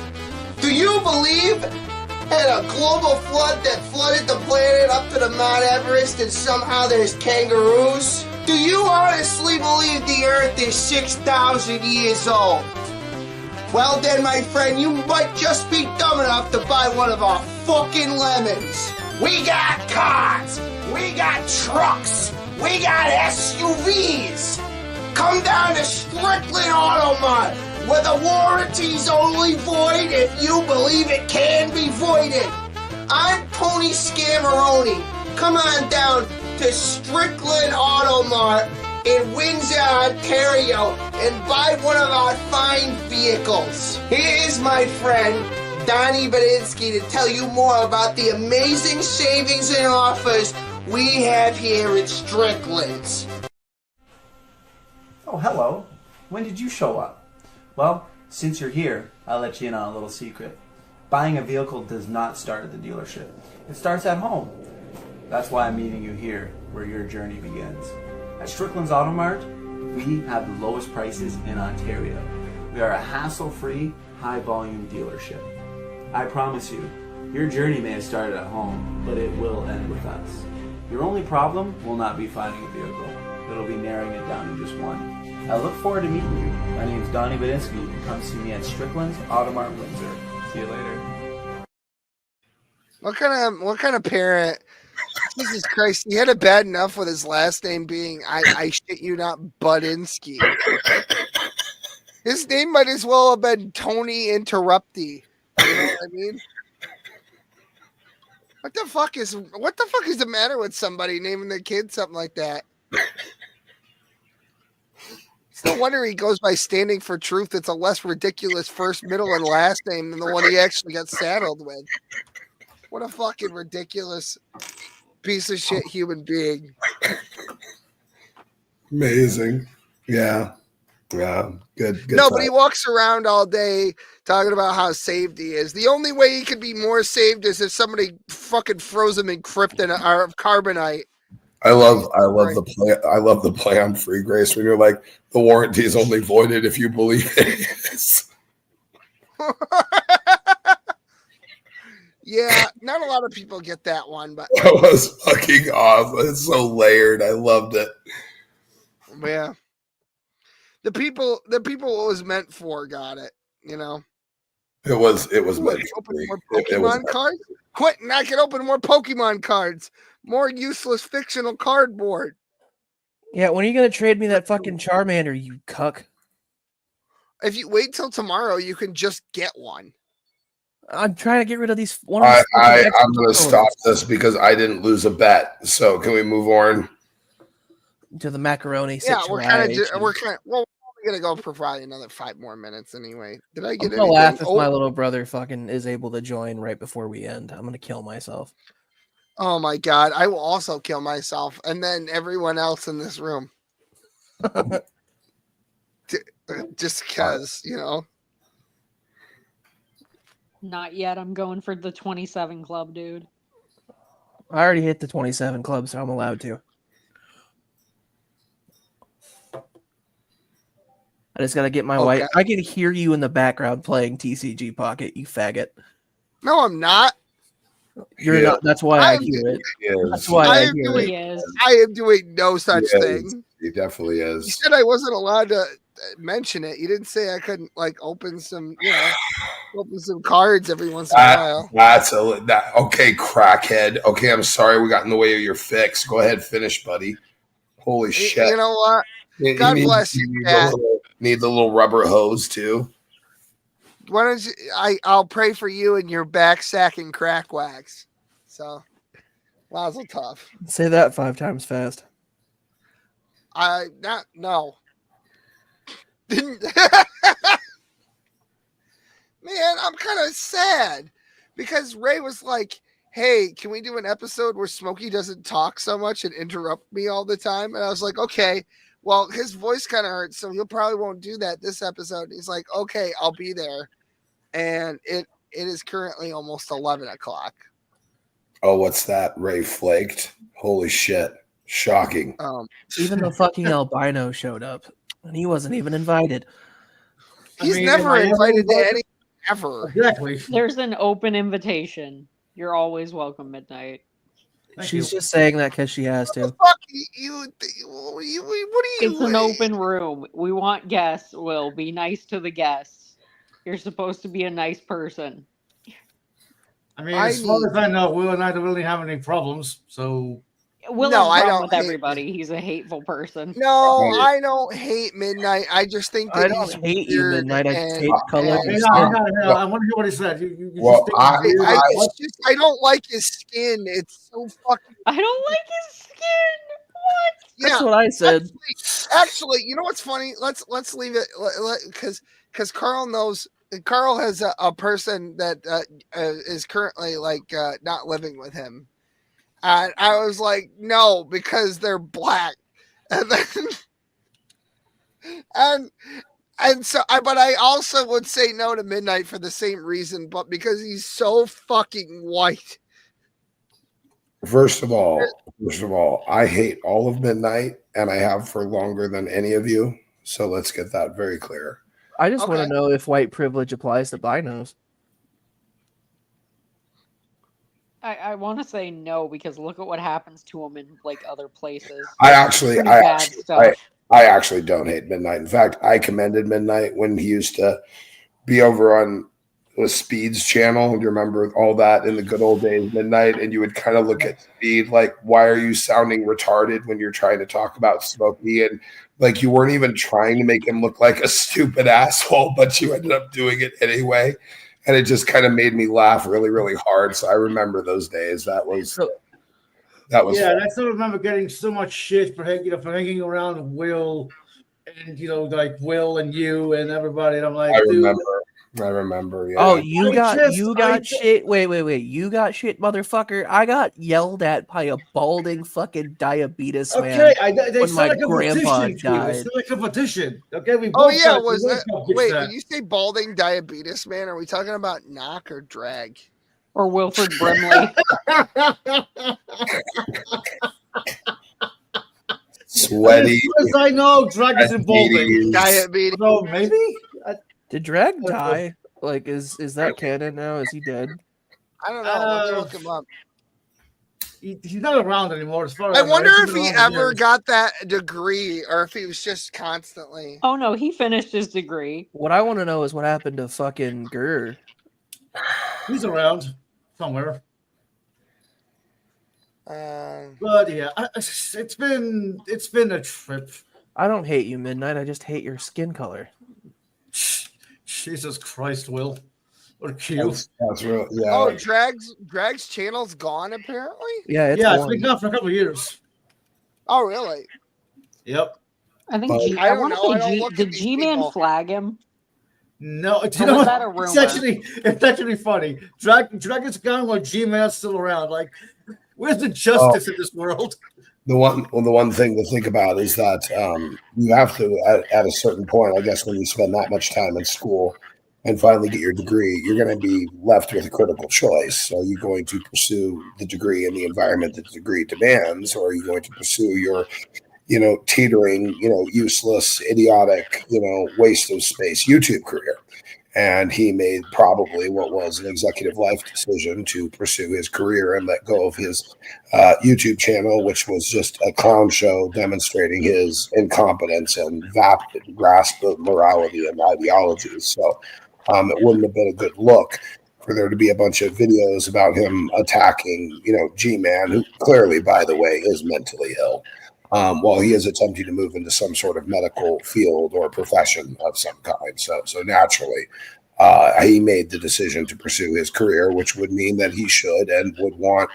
Do you believe in a global flood that flooded the planet up to the Mount Everest and somehow there's kangaroos? Do you honestly believe the Earth is 6,000 years old? Well then, my friend, you might just be dumb enough to buy one of our fucking lemons. We got cars, we got trucks, we got SUVs. Come down to Strickland Auto Mart, where the warranty's only void if you believe it can be voided. I'm Tony Scamaroni. Come on down to Strickland Auto Mart in Windsor, Ontario, and buy one of our fine vehicles. Here's my friend, Donnie Badinsky, to tell you more about the amazing savings and offers we have here at Strickland's. Oh, hello. When did you show up? Well, since you're here, I'll let you in on a little secret. Buying a vehicle does not start at the dealership. It starts at home. That's why I'm meeting you here, where your journey begins. At Strickland's Auto Mart, we have the lowest prices in Ontario. We are a hassle-free, high-volume dealership. I promise you, your journey may have started at home, but it will end with us. Your only problem will not be finding a vehicle. it'll be narrowing it down to just one. I look forward to meeting you. My name's Donnie Badinsky. Come see me at Strickland's Audemars Windsor. See you later. What kind of parent? Jesus Christ, he had it bad enough with his last name being I shit you not Budinsky. His name might as well have been Tony Interrupty. You know what I mean? What the fuck is the matter with somebody naming their kid something like that? It's no wonder he goes by Standing for Truth. It's a less ridiculous first, middle, and last name than the one he actually got saddled with. What a fucking ridiculous piece of shit human being. Amazing. Yeah. Good. No, but he walks around all day talking about how saved he is. The only way he could be more saved is if somebody fucking froze him in kryptonite or carbonite. I love the play on Free Grace when you're like, the warranty is only voided if you believe it is. Yeah, not a lot of people get that one, but that was fucking awesome. It's so layered. I loved it. Yeah. The people it was meant for got it, you know. It was meant to open be. more Pokemon cards. Quentin, I can open more Pokemon cards. More useless fictional cardboard. Yeah, when are you gonna trade me that fucking Charmander, you cuck? If you wait till tomorrow, you can just get one. I'm trying to get rid of these. I'm going to stop this because I didn't lose a bet. So can we move on to the macaroni Yeah, situation? we're only gonna go for probably another 5 more minutes anyway. Did I get I'm gonna anything? laugh if my little brother fucking is able to join right before we end. I'm gonna kill myself. Oh my god, I will also kill myself and then everyone else in this room. Just because, you know. Not yet. I'm going for the 27 club, dude. I already hit the 27 club, so I'm allowed to. I just gotta get my wife. I can hear you in the background playing TCG Pocket, you faggot. No, I'm not. You're not. That's why I hear it. That's why I hear it. I am doing no such thing. He definitely is. You said I wasn't allowed to mention it. You didn't say I couldn't like open some, open some cards every once in a while. Okay, crackhead. Okay, I'm sorry we got in the way of your fix. Go ahead, finish, buddy. Holy shit. You know what? God bless you. Need the little rubber hose too. Why don't you? I'll pray for you and your back sack and crack wax. So, mazel tov. Say that 5 times fast. No. Didn't. Man, I'm kind of sad because Ray was like, hey, can we do an episode where Smokey doesn't talk so much and interrupt me all the time? And I was like, okay, well, his voice kind of hurts, so he'll probably won't do that this episode. He's like, okay, I'll be there. And it is currently almost 11 o'clock. Oh, what's that? Ray flaked. Holy shit. Shocking. Even the fucking albino showed up, and he wasn't even invited. He's never invited to any ever. Exactly. There's an open invitation. You're always welcome, Midnight. She's just saying that because she has to. Fuck you! What are you? It's an open room. We want guests. Will be nice to the guests. You're supposed to be a nice person. I mean, as far as I know, Will and I don't really have any problems. So Will No, has I problem don't with hate- everybody. He's a hateful person. No, I don't hate Midnight. I just think that I don't hate you, weird Midnight. I and- hate color. and- I want to hear what he said. You Well, just I don't like his skin. It's so fucking. I don't like his skin. What? That's what I said. Actually, you know what's funny? Let's leave it because Carl knows. Carl has a person that is currently like not living with him, and I was like, no, because they're black, and then and so but I also would say no to Midnight for the same reason, but because he's so fucking white. First of all, I hate all of Midnight, and I have for longer than any of you. So let's get that very clear. I just want to know if white privilege applies to binos. I want to say no because look at what happens to him in like other places. I actually stuff. I actually don't hate Midnight. In fact, I commended Midnight when he used to be over on the Speed's channel. Do you remember all that in the good old days, Midnight? And you would kind of look at Speed like, why are you sounding retarded when you're trying to talk about Smokey? And like you weren't even trying to make him look like a stupid asshole, but you ended up doing it anyway. And it just kind of made me laugh really, really hard. So I remember those days. That was Yeah, fun. and I still remember getting so much shit for hanging around with Will, and like Will and you and everybody. And I'm like, I dude. remember. Yeah. Oh, you got shit. Wait. You got shit, motherfucker. I got yelled at by a balding fucking diabetes man. They when my sound like a grandpa petition. died. It's like a petition. Okay, we Oh both yeah, got, was we that? both got Wait, that. when you say balding diabetes man, are we talking about knock or drag? Or Wilford Brimley? Sweaty. As I know, drag is involving diabetes. So maybe. Did Drag die? Like, is that canon now? Is he dead? I don't know. Let me look him up. He's not around anymore. As far as I wonder know. if he ever got that degree, or if he was just constantly. Oh no, he finished his degree. What I want to know is what happened to fucking Gurr. He's around somewhere. But yeah, it's been a trip. I don't hate you, Midnight. I just hate your skin color. Jesus Christ, Will. What cute. That's real. Yeah. Oh, Drag's channel's gone apparently. Yeah, it's been gone for a couple of years. Oh, really? Yep. I think I want to say did G-Man flag him? No, was that a rumor? It's actually funny. Dragon's gone while G-Man's still around. Like, where's the justice in this world? The one thing to think about is that you have to, at a certain point, I guess, when you spend that much time in school and finally get your degree, you're going to be left with a critical choice. Are you going to pursue the degree in the environment that the degree demands, or are you going to pursue your, teetering, useless, idiotic, waste of space YouTube career? And he made probably what was an executive life decision to pursue his career and let go of his YouTube channel, which was just a clown show demonstrating his incompetence and vapid grasp of morality and ideologies. So it wouldn't have been a good look for there to be a bunch of videos about him attacking, G-Man, who clearly, by the way, is mentally ill. While he is attempting to move into some sort of medical field or profession of some kind. So naturally, he made the decision to pursue his career, which would mean that he should and would want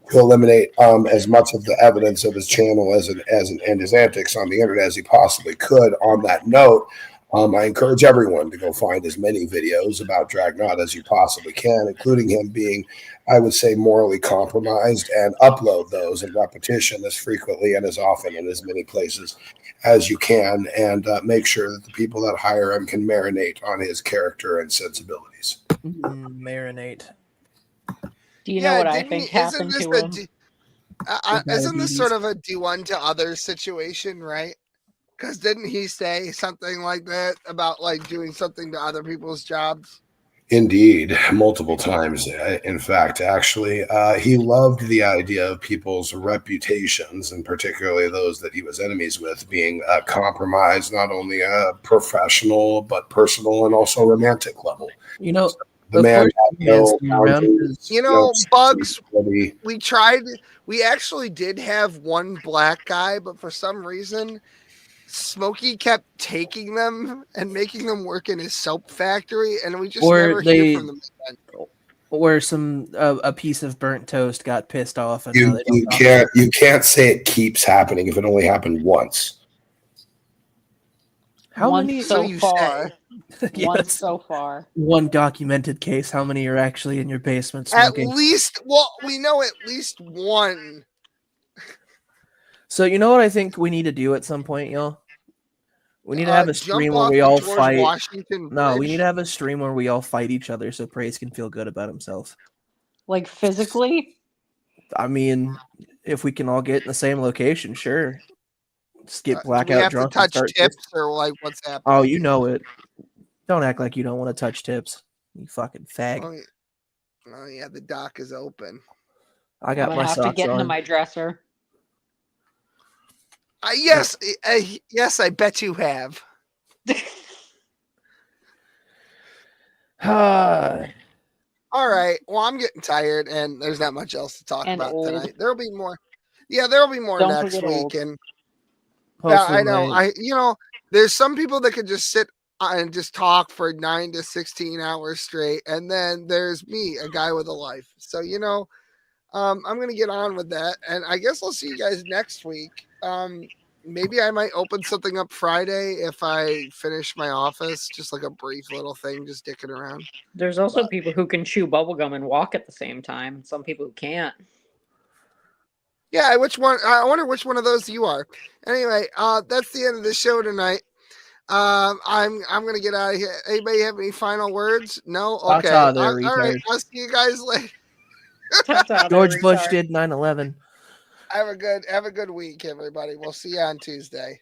to eliminate as much of the evidence of his channel and his antics on the internet as he possibly could. On that note, I encourage everyone to go find as many videos about Dragnot as you possibly can, including him being, I would say, morally compromised, and upload those in repetition as frequently and as often in as many places as you can, and make sure that the people that hire him can marinate on his character and sensibilities. Marinate. Do you know what I think happened to him? Isn't this sort of a do unto others situation, right? Because didn't he say something like that about like doing something to other people's jobs? Indeed, multiple times. In fact, actually, he loved the idea of people's reputations, and particularly those that he was enemies with, being compromised, not only professional, but personal and also romantic level. The man had no boundaries, Bugs, we actually did have one black guy, but for some reason, Smokey kept taking them and making them work in his soap factory, and we just never hear from them again. Or a piece of burnt toast got pissed off. And you can't say it keeps happening if it only happened once. How Once many so far? Yeah, Once so far. One documented case. How many are actually in your basement At smoking? least, we know at least one. So you know what I think we need to do at some point, y'all? We need to have a stream where we all fight. No, we need to have a stream where we all fight each other so Praise can feel good about himself. Like physically? I mean, if we can all get in the same location, sure. Just get blackout drunk. Do we have to touch tips or like what's happening? Oh, you know it. Don't act like you don't want to touch tips. You fucking fag. Oh yeah, the dock is open. I got I'm my gonna have to socks get into on. my dresser. Yes, yes, I bet you have. All right. Well, I'm getting tired, and there's not much else to talk And about old. tonight. There'll be more. Yeah, there'll be more Don't next forget week, old. and yeah, I know. Hopefully There's some people that could just sit and just talk for 9 to 16 hours straight, and then there's me, a guy with a life. So I'm gonna get on with that, and I guess I'll see you guys next week. Maybe I might open something up Friday if I finish my office, just like a brief little thing, just dicking around. There's also people who can chew bubblegum and walk at the same time. Some people who can't. Yeah, which one? I wonder which one of those you are. Anyway, that's the end of the show tonight. I'm gonna get out of here. Anybody have any final words? No. Okay. Ta-ta there, All right. retard. I'll see you guys later. George Bush did 9/11. Have a good week, everybody. We'll see you on Tuesday.